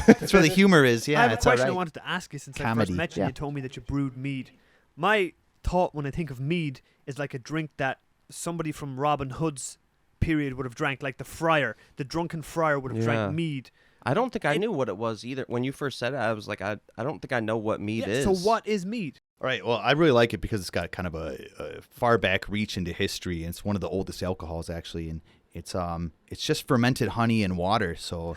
that's where the humor is. Yeah, I have a it's all question I right. wanted to ask you since I Comedy, first met you. yeah. You told me that you brewed mead. My thought when I think of mead is like a drink that somebody from Robin Hood's period would have drank, like the friar, the drunken friar would have Yeah. drank mead. I don't think I knew what it was either. When you first said it, I was like, I don't think I know what mead is. So what is mead? All right. Well, I really like it because it's got kind of a far back reach into history, and it's one of the oldest alcohols actually, and it's just fermented honey and water. So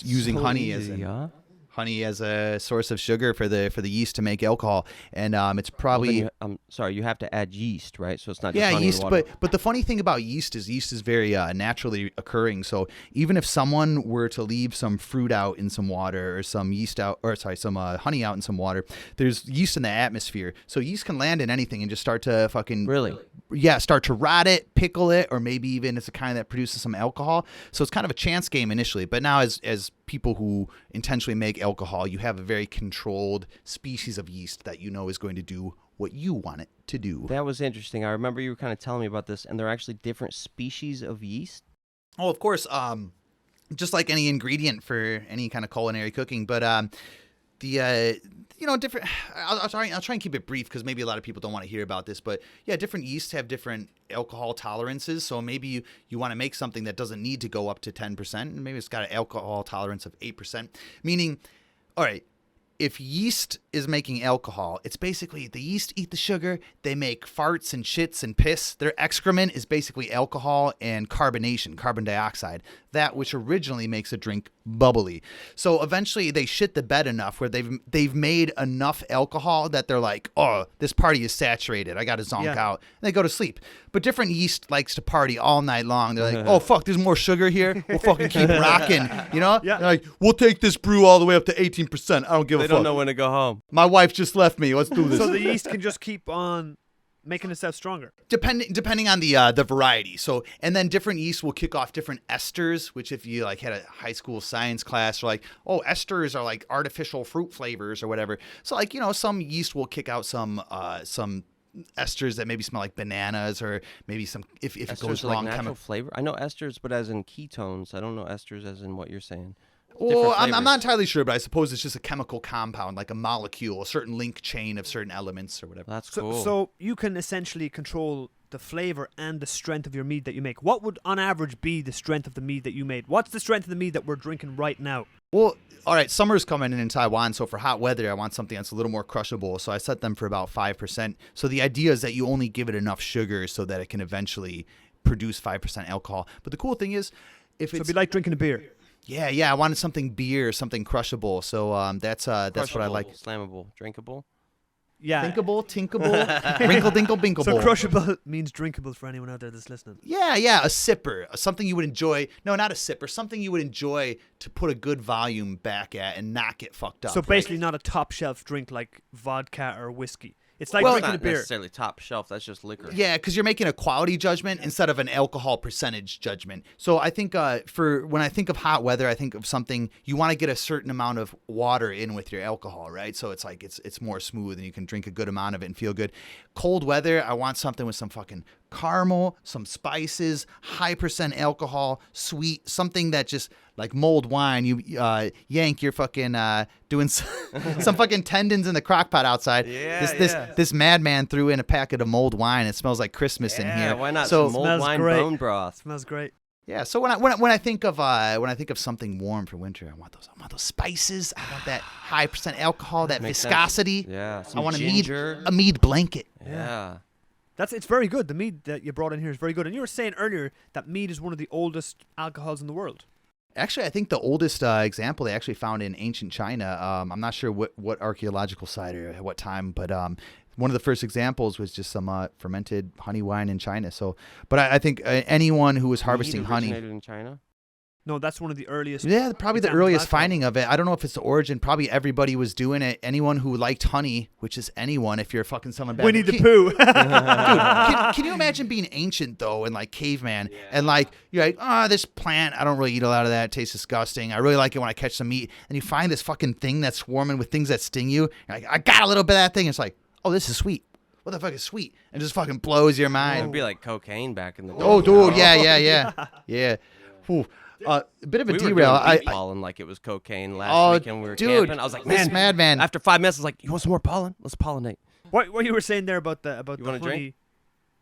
using So honey easy, huh? honey as a source of sugar for the yeast to make alcohol, and it's Well, probably then I'm sorry, you have to add yeast, right? So it's not just yeah, honey yeast. and water. But the funny thing about yeast is very naturally occurring. So even if someone were to leave some fruit out in some water, or some honey out in some water, there's yeast in the atmosphere. So yeast can land in anything and just start to fucking Really? yeah, start to rot it, pickle it, or maybe even it's a kind that produces some alcohol. So it's kind of a chance game initially. But now as people who intentionally make alcohol, you have a very controlled species of yeast that you know is going to do what you want it to do. That was interesting. I remember you were kind of telling me about this, and there are actually different species of yeast. Oh, of course, just like any ingredient for any kind of culinary cooking, but different. I'll try and keep it brief because maybe a lot of people don't want to hear about this. But yeah, different yeasts have different alcohol tolerances. So maybe you want to make something that doesn't need to go up to 10%, and maybe it's got an alcohol tolerance of 8%. Meaning, all right, if yeast is making alcohol, it's basically the yeast eat the sugar. They make farts and shits and piss. Their excrement is basically alcohol and carbonation, carbon dioxide, that which originally makes a drink bubbly. So eventually they shit the bed enough where they've made enough alcohol that they're like, oh, this party is saturated. I got to zonk out. And they go to sleep. But different yeast likes to party all night long. They're like, oh, fuck, there's more sugar here. We'll fucking keep rocking, you know? Yeah. They're like, we'll take this brew all the way up to 18%. I don't give a They fuck. don't know when to go home. My wife just left me. Let's do this. So the yeast can just keep on making itself stronger. Depending on the variety. So, and then different yeasts will kick off different esters, which if you like had a high school science class, you're like, oh, esters are like artificial fruit flavors or whatever. So like, some yeast will kick out some esters that maybe smell like bananas, or maybe some if it Esters goes are like wrong natural flavor. I know esters, but as in ketones. I don't know esters as in what you're saying. Well, I'm flavors. not entirely sure, but I suppose it's just a chemical compound, like a molecule, a certain link chain of certain elements or whatever. That's So, cool. so you can essentially control the flavor and the strength of your mead that you make. What would, on average, be the strength of the mead that you made? What's the strength of the mead that we're drinking right now? Well, all right, summer's coming in Taiwan, so for hot weather, I want something that's a little more crushable. So I set them for about 5%. So the idea is that you only give it enough sugar so that it can eventually produce 5% alcohol. But the cool thing is, if So it's it'd be like drinking a beer. yeah, I wanted something beer, something crushable. So that's what I like. Slammable, drinkable. Yeah. Thinkable, tinkable, wrinkle, dinkle, binkable. So crushable means drinkable for anyone out there that's listening. Yeah, a sipper, something you would enjoy. No, not a sipper, something you would enjoy to put a good volume back at and not get fucked up. So right? basically not a top shelf drink like vodka or whiskey. It's like Well, It's drinking not a beer. necessarily top shelf. That's just liquor. Yeah, because you're making a quality judgment instead of an alcohol percentage judgment. So I think for when I think of hot weather, I think of something you want to get a certain amount of water in with your alcohol, right? So it's like it's more smooth and you can drink a good amount of it and feel good. Cold weather, I want something with some fucking caramel, some spices, high percent alcohol, sweet, something that just like mulled wine. You Yank, you're fucking doing some fucking tendons in the crock pot outside. Yeah, This madman threw in a packet of mulled wine. It smells like Christmas in here. Why not So some mulled Smells wine great. bone broth? Smells great. yeah, so when I think of something warm for winter, I want those spices. I want that high percent alcohol, that Makes sense. viscosity. Yeah, some I want ginger. a mead blanket. Yeah. It's very good. The mead that you brought in here is very good. And you were saying earlier that mead is one of the oldest alcohols in the world. Actually, I think the oldest example they actually found in ancient China. I'm not sure what archaeological site or at what time, but one of the first examples was just some fermented honey wine in China. So, but I think anyone who was harvesting Mead honey. originated in China. No, that's one of the earliest. Yeah, probably the examples earliest I've found. finding of it. I don't know if it's the origin. Probably everybody was doing it. Anyone who liked honey, which is anyone, if you're fucking someone bad. Winnie the Pooh. Dude, can you imagine being ancient though and like caveman and like you're like, this plant, I don't really eat a lot of that. It tastes disgusting. I really like it when I catch some meat. And you find this fucking thing that's swarming with things that sting you. You're like, I got a little bit of that thing. It's like, oh, this is sweet. What the fuck is sweet? And just fucking blows your It mind. would be like cocaine back in the day. Oh, dude, yeah. Whew. A bit of a We were derail. doing pollen like it was cocaine last weekend. We were dude, camping. I was like, this man, madman. After 5 minutes, I was like, you want some more pollen? Let's pollinate. What you were saying there about the You honey? want a drink?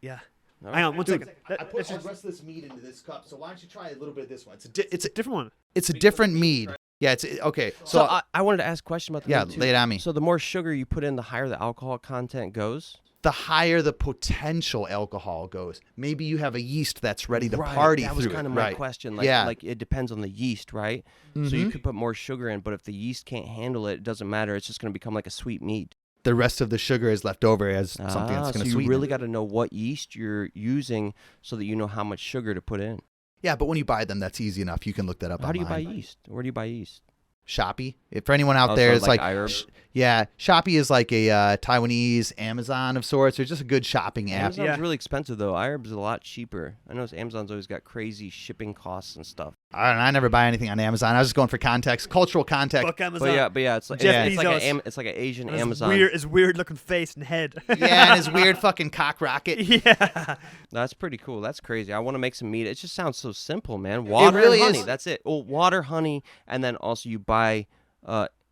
Yeah. All Hang on, one Dude, second. I put all the rest of this mead into this cup, so why don't you try a little bit of this one? It's a different one. It's a different mead. Yeah, it's okay. So I wanted to ask a question about the mead, too. lay it on me. So the more sugar you put in, the higher the alcohol content goes? The higher the potential alcohol goes. Maybe you have a yeast that's ready to Right, party that through was kind it. of my Right. question. Like, Yeah. like it depends on the yeast, right? So you could put more sugar in, but if the yeast can't handle it, it doesn't matter. It's just going to become like a sweet mead. The rest of the sugar is left over as something that's going so to you sweeten. really got to know what yeast you're using so that you know how much sugar to put in. Yeah, but when you buy them, that's easy enough. You can look that up How do you buy online. yeast? Where do you buy yeast? Shopee. If for anyone out Oh, there, so it's like like iHerb? yeah, Shopee is like a Taiwanese Amazon of sorts. Or just a good shopping app. Amazon's Yeah. really expensive though. iHerb's a lot cheaper. I know Amazon's always got crazy shipping costs and stuff. I never buy anything on Amazon. I was just going for context, cultural context. Fuck Amazon. But yeah, it's like Jeff it's like Bezos. it's like an Asian And Amazon. his weird looking face and head. Yeah, and his weird fucking cock rocket. Yeah. That's pretty cool. That's crazy. I want to make some meat. It just sounds so simple, man. Water really and honey. is. That's it. Well, water, honey, and then also you buy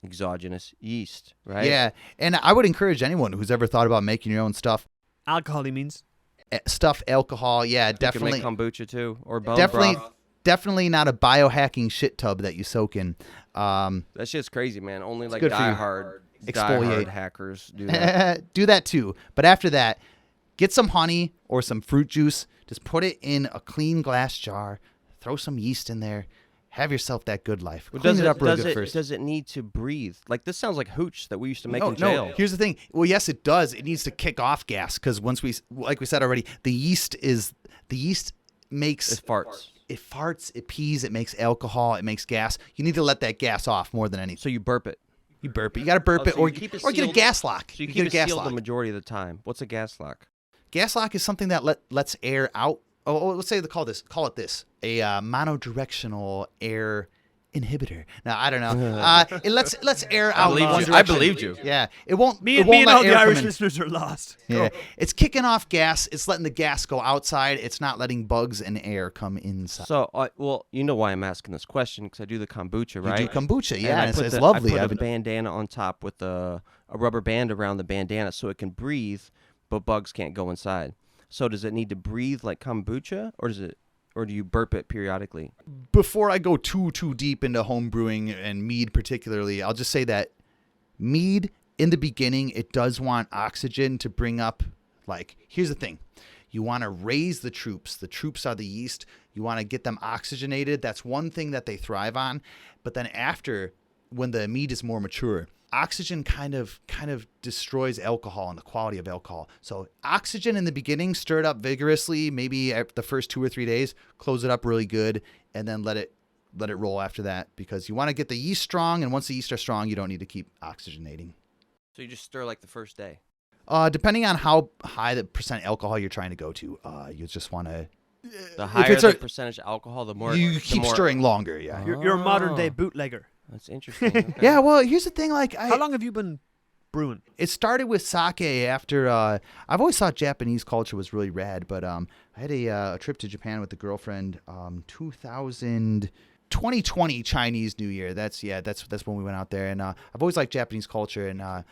exogenous yeast, right? Yeah, and I would encourage anyone who's ever thought about making your own stuff. Alcohol, he means. Stuff, alcohol, yeah, You can definitely. make kombucha too, or bone Definitely, broth. definitely not a biohacking shit tub that you soak in. That shit's crazy, man. Only like good for you. diehard Exfoliate. hackers do that. Do that too. But after that, get some honey or some fruit juice. Just put it in a clean glass jar. Throw some yeast in there. Have yourself that good life. Well, Clean it up real good first. Does it need to breathe? Like this sounds like hooch that we used to make No, in jail. no. Here's the thing. Well, yes, it does. It needs to kick off gas because like we said already, the yeast makes It farts. It farts, it pees, it makes alcohol, it makes gas. You need to let that gas off more than anything. So you burp it. You burp it. You got to burp Oh, it, so or you keep it or get a sealed- gas lock. So you get keep a it gas sealed lock. the majority of the time. What's a gas lock? Gas lock is something that lets air out. Oh, let's say call it this a monodirectional air inhibitor. Now I don't know. It lets air out. in one I direction. believed you. Yeah, it won't. Me it and won't let all the air come Irish in. listeners are lost. Yeah, it's kicking off gas. It's letting the gas go outside. It's not letting bugs and air come inside. So, well, you know why I'm asking this question because I do the kombucha, right? You do kombucha, And yeah, I and put it's the- lovely. I put a haven't- bandana on top with a rubber band around the bandana so it can breathe, but bugs can't go inside. So does it need to breathe like kombucha, or do you burp it periodically? Before I go too deep into home brewing and mead particularly, I'll just say that mead in the beginning, it does want oxygen to bring up. Like, here's the thing. You want to raise the troops. The troops are the yeast. You want to get them oxygenated. That's one thing that they thrive on. But then after, when the mead is more mature, oxygen kind of destroys alcohol and the quality of alcohol. So oxygen in the beginning, stir it up vigorously, maybe at the first 2 or 3 days, close it up really good, and then let it roll after that, because you want to get the yeast strong, and once the yeast are strong, you don't need to keep oxygenating. So you just stir like the first day? Depending on how high the percent alcohol you're trying to go to, you just want to... The higher the percentage alcohol, the more... You keep stirring longer, yeah. You're a modern-day bootlegger. That's interesting. Okay. Yeah, well, here's the thing. Like, How long have you been brewing? It started with sake after... I've always thought Japanese culture was really rad, but I had a trip to Japan with a girlfriend 2020 Chinese New Year. That's when we went out there. And I've always liked Japanese culture, and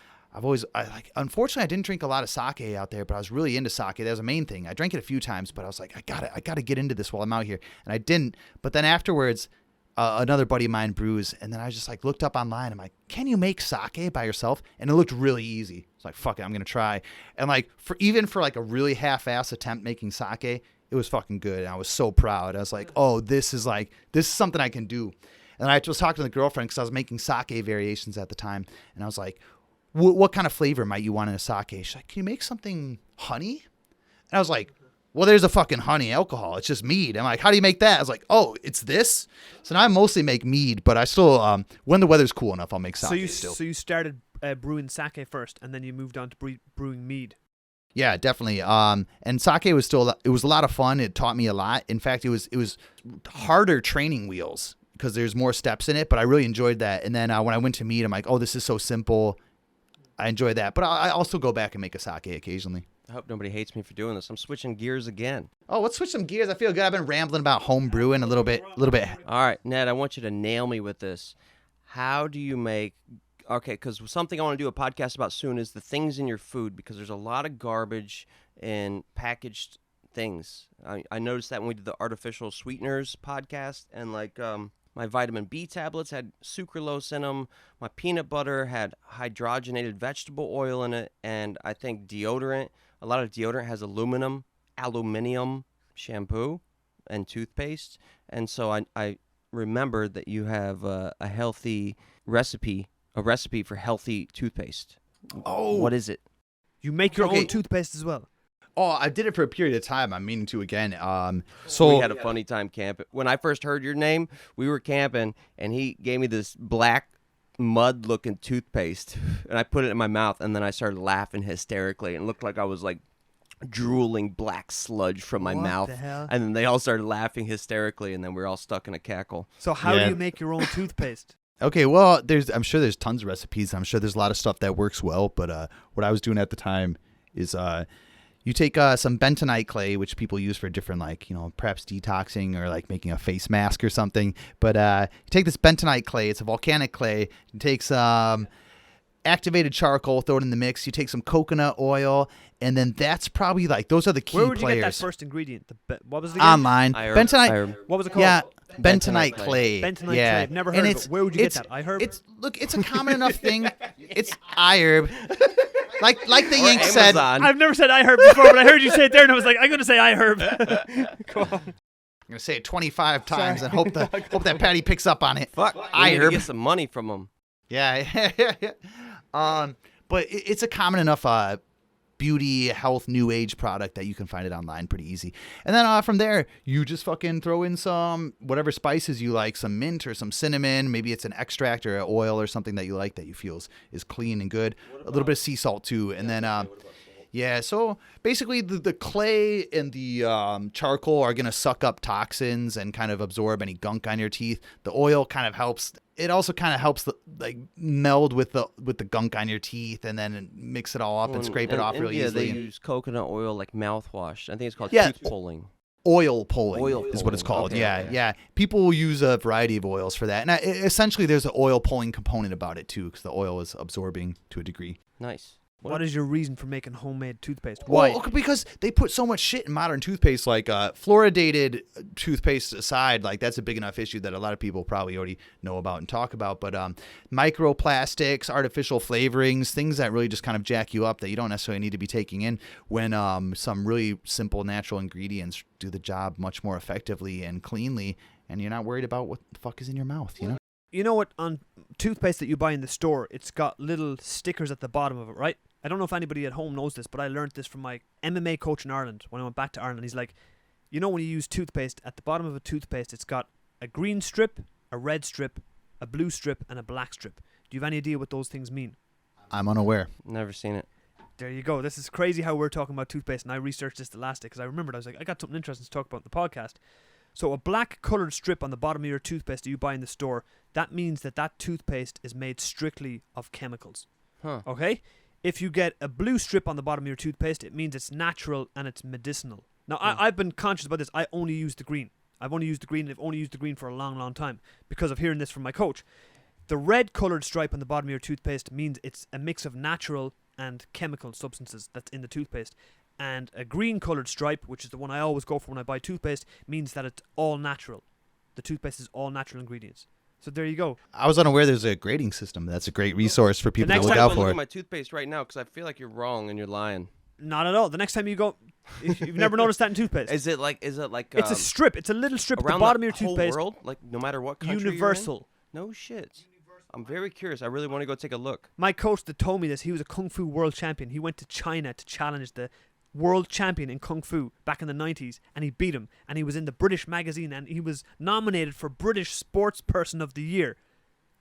unfortunately, I didn't drink a lot of sake out there, but I was really into sake. That was the main thing. I drank it a few times, but I was like, I gotta get into this while I'm out here, and I didn't. But then afterwards, another buddy of mine brews, and then I just like looked up online. I'm like, can you make sake by yourself? And it looked really easy. It's like, fuck it, I'm gonna try. And like for like a really half-ass attempt making sake, it was fucking good, and I was so proud. I was like, oh, this is something I can do. And I was talking to the girlfriend because I was making sake variations at the time, and I was like, what kind of flavor might you want in a sake? She's like, can you make something honey? And I was like, well, there's a fucking honey alcohol. It's just mead. I'm like, how do you make that? I was like, oh, it's this? So now I mostly make mead, but I still, when the weather's cool enough, I'll make sake still. So you started brewing sake first, and then you moved on to brewing mead. Yeah, definitely. And sake was it was a lot of fun. It taught me a lot. In fact, it was harder training wheels because there's more steps in it, but I really enjoyed that. And then when I went to mead, I'm like, oh, this is so simple. I enjoy that, but I also go back and make a sake occasionally. I hope nobody hates me for doing this. I'm switching gears again. Oh, let's switch some gears. I feel good. I've been rambling about home brewing a little bit. All right, Ned, I want you to nail me with this. How do you make... Okay, because something I want to do a podcast about soon is the things in your food, because there's a lot of garbage in packaged things. I noticed that when we did the artificial sweeteners podcast, and like... my vitamin B tablets had sucralose in them. My peanut butter had hydrogenated vegetable oil in it. And I think deodorant, a lot of deodorant has aluminium shampoo and toothpaste. And so I remembered that you have a recipe for healthy toothpaste. Oh. What is it? You make your own toothpaste as well? Oh, I did it for a period of time. I'm meaning to again. So we had a funny time camping. When I first heard your name, we were camping, and he gave me this black mud-looking toothpaste, and I put it in my mouth, and then I started laughing hysterically, and it looked like I was like drooling black sludge from my mouth. What the hell? And then they all started laughing hysterically, and then we were all stuck in a cackle. So how do you make your own toothpaste? Okay, well, I'm sure there's tons of recipes. I'm sure there's a lot of stuff that works well, but what I was doing at the time is you take some bentonite clay, which people use for different, like, perhaps detoxing or like making a face mask or something. But you take this bentonite clay. It's a volcanic clay. You take some activated charcoal, throw it in the mix. You take some coconut oil, and then that's probably like, those are the key players. Where would you get that first ingredient? What was it again? Online. Bentonite. What was it called? Yeah. Bentonite clay. Bentonite clay. I've never heard of it. Where would you get that? iHerb? It's a common enough thing. It's iHerb. Like the Yank said. I've never said iHerb before, but I heard you say it there, and I was like, I'm going to say iHerb. Cool. I'm going to say it 25 times and hope that Paddy picks up on it. Fuck. I need to get some money from him. Yeah. But it's a common enough beauty, health, new age product that you can find it online pretty easy. And then from there, you just fucking throw in some whatever spices you like, some mint or some cinnamon. Maybe it's an extract or an oil or something that you like that you feel is clean and good. A little bit of sea salt too. And then, so basically the clay and the charcoal are going to suck up toxins and kind of absorb any gunk on your teeth. The oil kind of helps. It also kind of helps meld with the gunk on your teeth, and then mix it all up and scrape it off really easily. They use coconut oil like mouthwash. I think it's called tooth pulling. Oil pulling is what it's called. Okay, yeah. People will use a variety of oils for that. And essentially there's an oil pulling component about it too, because the oil is absorbing to a degree. Nice. What is your reason for making homemade toothpaste? Why? Well, because they put so much shit in modern toothpaste, like fluoridated toothpaste aside, like that's a big enough issue that a lot of people probably already know about and talk about. But microplastics, artificial flavorings, things that really just kind of jack you up that you don't necessarily need to be taking in when some really simple natural ingredients do the job much more effectively and cleanly, and you're not worried about what the fuck is in your mouth, you know? You know what? On toothpaste that you buy in the store, it's got little stickers at the bottom of it, right? I don't know if anybody at home knows this, but I learned this from my MMA coach in Ireland when I went back to Ireland. He's like, you know, when you use toothpaste, at the bottom of a toothpaste, it's got a green strip, a red strip, a blue strip, and a black strip. Do you have any idea what those things mean? I'm unaware. Never seen it. There you go. This is crazy how we're talking about toothpaste, and I researched this the last day because I remembered. I was like, I got something interesting to talk about in the podcast. So a black coloured strip on the bottom of your toothpaste that you buy in the store, that means that that toothpaste is made strictly of chemicals. Huh. Okay? If you get a blue strip on the bottom of your toothpaste, it means it's natural and it's medicinal. Now, I've been conscious about this. I only use the green. I've only used the green, and I've only used the green for a long, long time because of hearing this from my coach. The red coloured stripe on the bottom of your toothpaste means it's a mix of natural and chemical substances that's in the toothpaste. And a green coloured stripe, which is the one I always go for when I buy toothpaste, means that it's all natural. The toothpaste is all natural ingredients. So there you go. I was unaware there's a grading system. That's a great resource for people to next look time out I'm looking for. at my toothpaste right now because I feel like you're wrong and you're lying. Not at all. The next time you go, you've never noticed that in toothpaste. Is it like? It's a strip. It's a little strip at the around bottom of your whole toothpaste. world? Like no matter what country Universal. You're in? No shit. I'm very curious. I really want to go take a look. My coach that told me this, he was a Kung Fu world champion. He went to China to challenge the world champion in Kung Fu back in the 90s, and he beat him. And he was in the British magazine, and he was nominated for British Sports Person of the Year,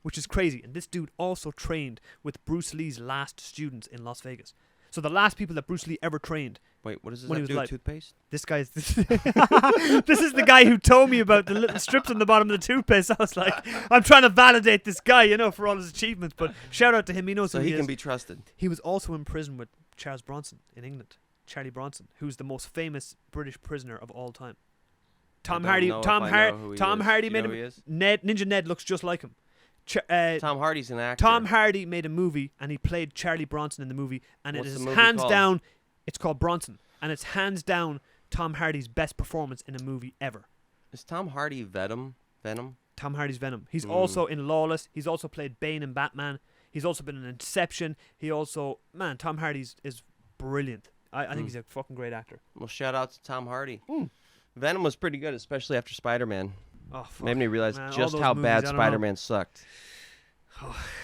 which is crazy. And this dude also trained with Bruce Lee's last students in Las Vegas. So the last people that Bruce Lee ever trained. Wait, what does this When he have to was do alive. with toothpaste? This guy's this is the guy who told me about the little strips on the bottom of the toothpaste. I was like, I'm trying to validate this guy, you know, for all his achievements. But shout out to him. He knows So who he he can is. be trusted. He was also in prison with Charles Bronson in England. Charlie Bronson, who's the most famous British prisoner of all time. Tom Hardy. Tom Hardy made him. Ninja Ned looks just like him. Tom Hardy's an actor. Tom Hardy made a movie, and he played Charlie Bronson in the movie, and What's it the is movie hands called? down. It's called Bronson, and it's hands down Tom Hardy's best performance in a movie ever. Is Tom Hardy Venom? Tom Hardy's Venom. He's also in Lawless. He's also played Bane in Batman. He's also been in Inception. Tom Hardy's is brilliant. I think he's a fucking great actor. Well, shout out to Tom Hardy. Venom was pretty good, especially after Spider-Man. Oh, fuck. Made me realize Man, all just those how movies, bad I don't know. Spider-Man sucked.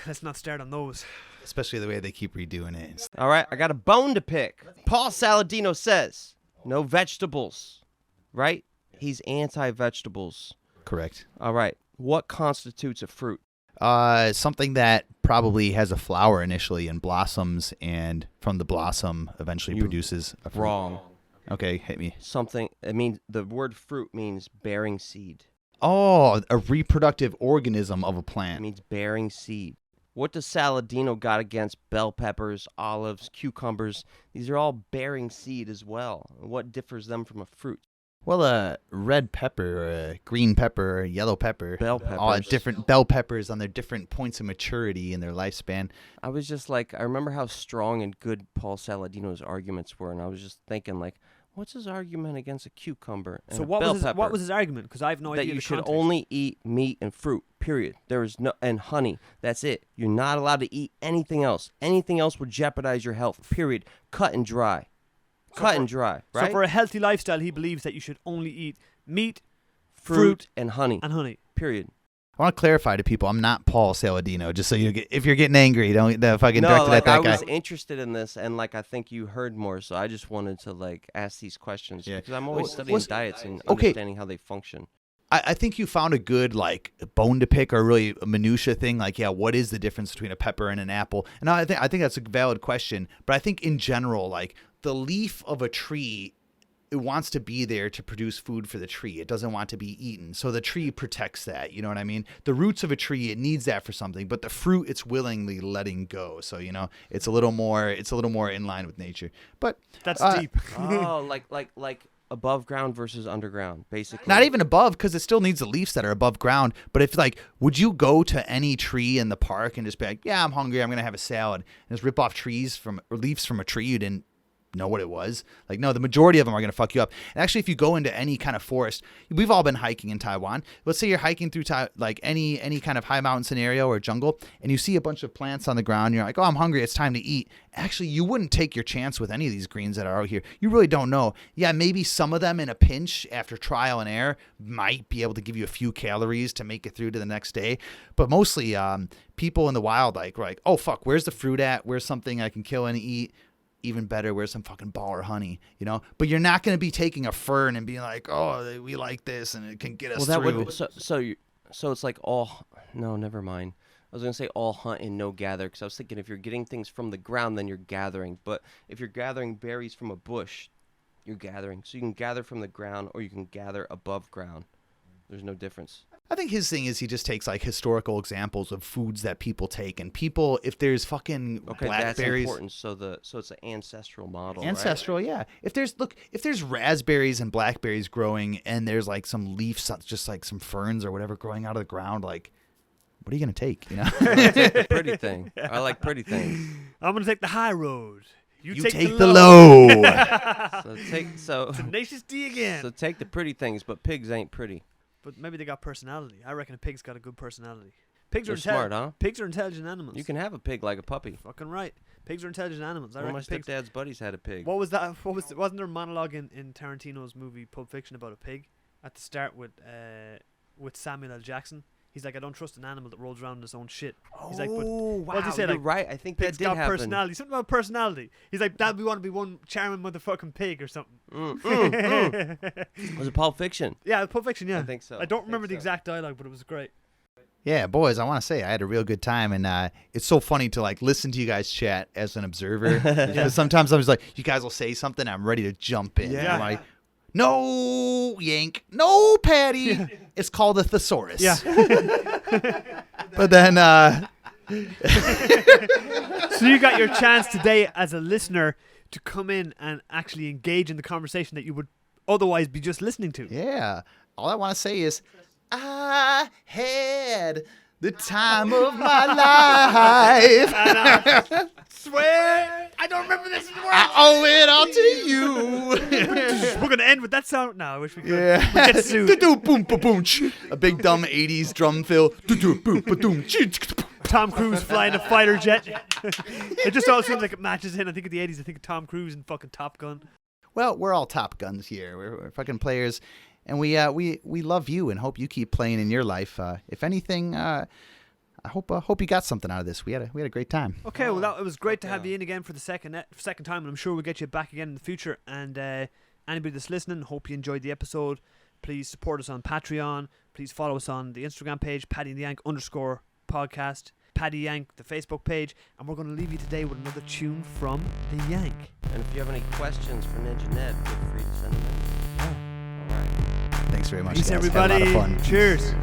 Let's not start on those. Especially the way they keep redoing it. All right, I got a bone to pick. Paul Saladino says no vegetables, right? He's anti-vegetables. Correct. All right, what constitutes a fruit? Something that probably has a flower initially and blossoms, and from the blossom eventually produces a fruit. Wrong. Okay, hit me. Something. I mean, the word fruit means bearing seed. Oh, a reproductive organism of a It plant. means bearing seed. What does Saladino got against bell peppers, olives, cucumbers? These are all bearing seed as well. What differs them from a fruit? Well, a red pepper, or a green pepper, or a yellow pepper. Bell peppers. All different bell peppers on their different points of maturity in their lifespan. I was just like, I remember how strong and good Paul Saladino's arguments were, and I was just thinking, like, what's his argument against a cucumber and So a what bell was his, pepper? what was his argument? Because I have no That idea. you the should context. only eat meat and fruit, period. There is no, and honey. That's it. You're not allowed to eat anything else. Anything else would jeopardize your health, period. Cut and dry. Cut and dry, right? So for a healthy lifestyle, he believes that you should only eat meat, fruit and honey, and honey. period. I want to clarify to people, I'm not Paul Saladino. Just so you get, if you're getting angry, don't fucking No, direct it like at that I guy. was interested in this, and like I think you heard more, so I just wanted to like ask these questions Yeah. because I'm always studying was- diets and okay. understanding how they function. I think you found a good like bone to pick or really a minutia thing. Like, yeah, what is the difference between a pepper and an apple? And I think that's a valid question. But I think in general, like the leaf of a tree, it wants to be there to produce food for the tree. It doesn't want to be eaten. So the tree protects that. You know what I mean? The roots of a tree, it needs that for something. But the fruit, it's willingly letting go. So it's a little more in line with nature. But That's deep. Oh, like above ground versus underground, basically. Not even above, because it still needs the leaves that are above ground. But if like, would you go to any tree in the park and just be like, yeah, I'm hungry, I'm gonna have a salad, and just rip off leaves from a tree you didn't know what it was? Like, no, the majority of them are going to fuck you up. And actually, if you go into any kind of forest, we've all been hiking in Taiwan. Let's say you're hiking through like any kind of high mountain scenario or jungle, and you see a bunch of plants on the ground. You're like, oh, I'm hungry, it's time to eat. Actually, you wouldn't take your chance with any of these greens that are out here. You really don't know. Yeah, maybe some of them in a pinch after trial and error might be able to give you a few calories to make it through to the next day. But mostly people in the wild like, oh, fuck, where's the fruit at? Where's something I can kill and eat? Even better, where's some fucking baller honey, But you're not going to be taking a fern and being like, oh, we like this and it can get us through. So it's like no, never mind. I was going to say all hunt and no gather, because I was thinking if you're getting things from the ground, then you're gathering. But if you're gathering berries from a bush, you're gathering. So you can gather from the ground or you can gather above ground. There's no difference. I think his thing is he just takes like historical examples of foods that people take, and people, if there's fucking blackberries, that's important. So it's an ancestral model. Ancestral, right? Yeah. If there's raspberries and blackberries growing, and there's like some leaves, just like some ferns or whatever growing out of the ground, like, what are you gonna take? I take the pretty thing. I like pretty things. I'm gonna take the high road. You take the low. Tenacious D again. So take the pretty things, but pigs ain't pretty. But maybe they got personality. I reckon a pig's got a good personality. Pigs They're smart, huh? Pigs are intelligent animals. You can have a pig like a puppy. Fucking right. Pigs are intelligent animals. I One of my reckon pigs. stepdad's buddies had a pig. What was that? Wasn't there a monologue in Tarantino's movie Pulp Fiction about a pig at the start with Samuel L. Jackson? He's like, I don't trust an animal that rolls around in its own shit. He's like, but wow, what did he say? You're like, right. I think pigs that did got happen. personality. Something about personality. He's like, Dad, we want to be one charming motherfucking pig or something. Was it Pulp Fiction? Yeah, Pulp Fiction. Yeah, I think so. I don't remember the exact dialogue, but it was great. Yeah, boys, I want to say I had a real good time, and it's so funny to like listen to you guys chat as an observer. Because sometimes I'm just like, you guys will say something, I'm ready to jump in. Yeah. I'm like, no, Yank, no, Paddy. Yeah. It's called a thesaurus. Yeah. But then, so you got your chance today as a listener to come in and actually engage in the conversation that you would otherwise be just listening to. yeah, all I want to say is, I had the time of my life. And I swear, I don't remember this word. I owe it all to you. We're gonna end with that sound. No, I wish we could. Yeah. We get sued. Boom, boom, boom. A big dumb 80s drum fill. Tom Cruise flying a fighter jet. It just all seems like it matches in. I think in the 80s, I think of Tom Cruise and fucking Top Gun. Well, we're all Top Guns here. We're fucking players, and we love you and hope you keep playing in your life. If anything, I hope you got something out of this. We had a great time. Okay, well, it was great to have you in again for the second time, and I'm sure we'll get you back again in the future. And anybody that's listening, hope you enjoyed the episode. Please support us on Patreon. Please follow us on the Instagram page, Paddy and the Yank _podcast, Paddy Yank, the Facebook page, and we're going to leave you today with another tune from the Yank. And if you have any questions for Ninja Ned, feel free to send them in. Yeah. All right. Thanks very much, Peace, guys. everybody. Had a lot of fun. Cheers.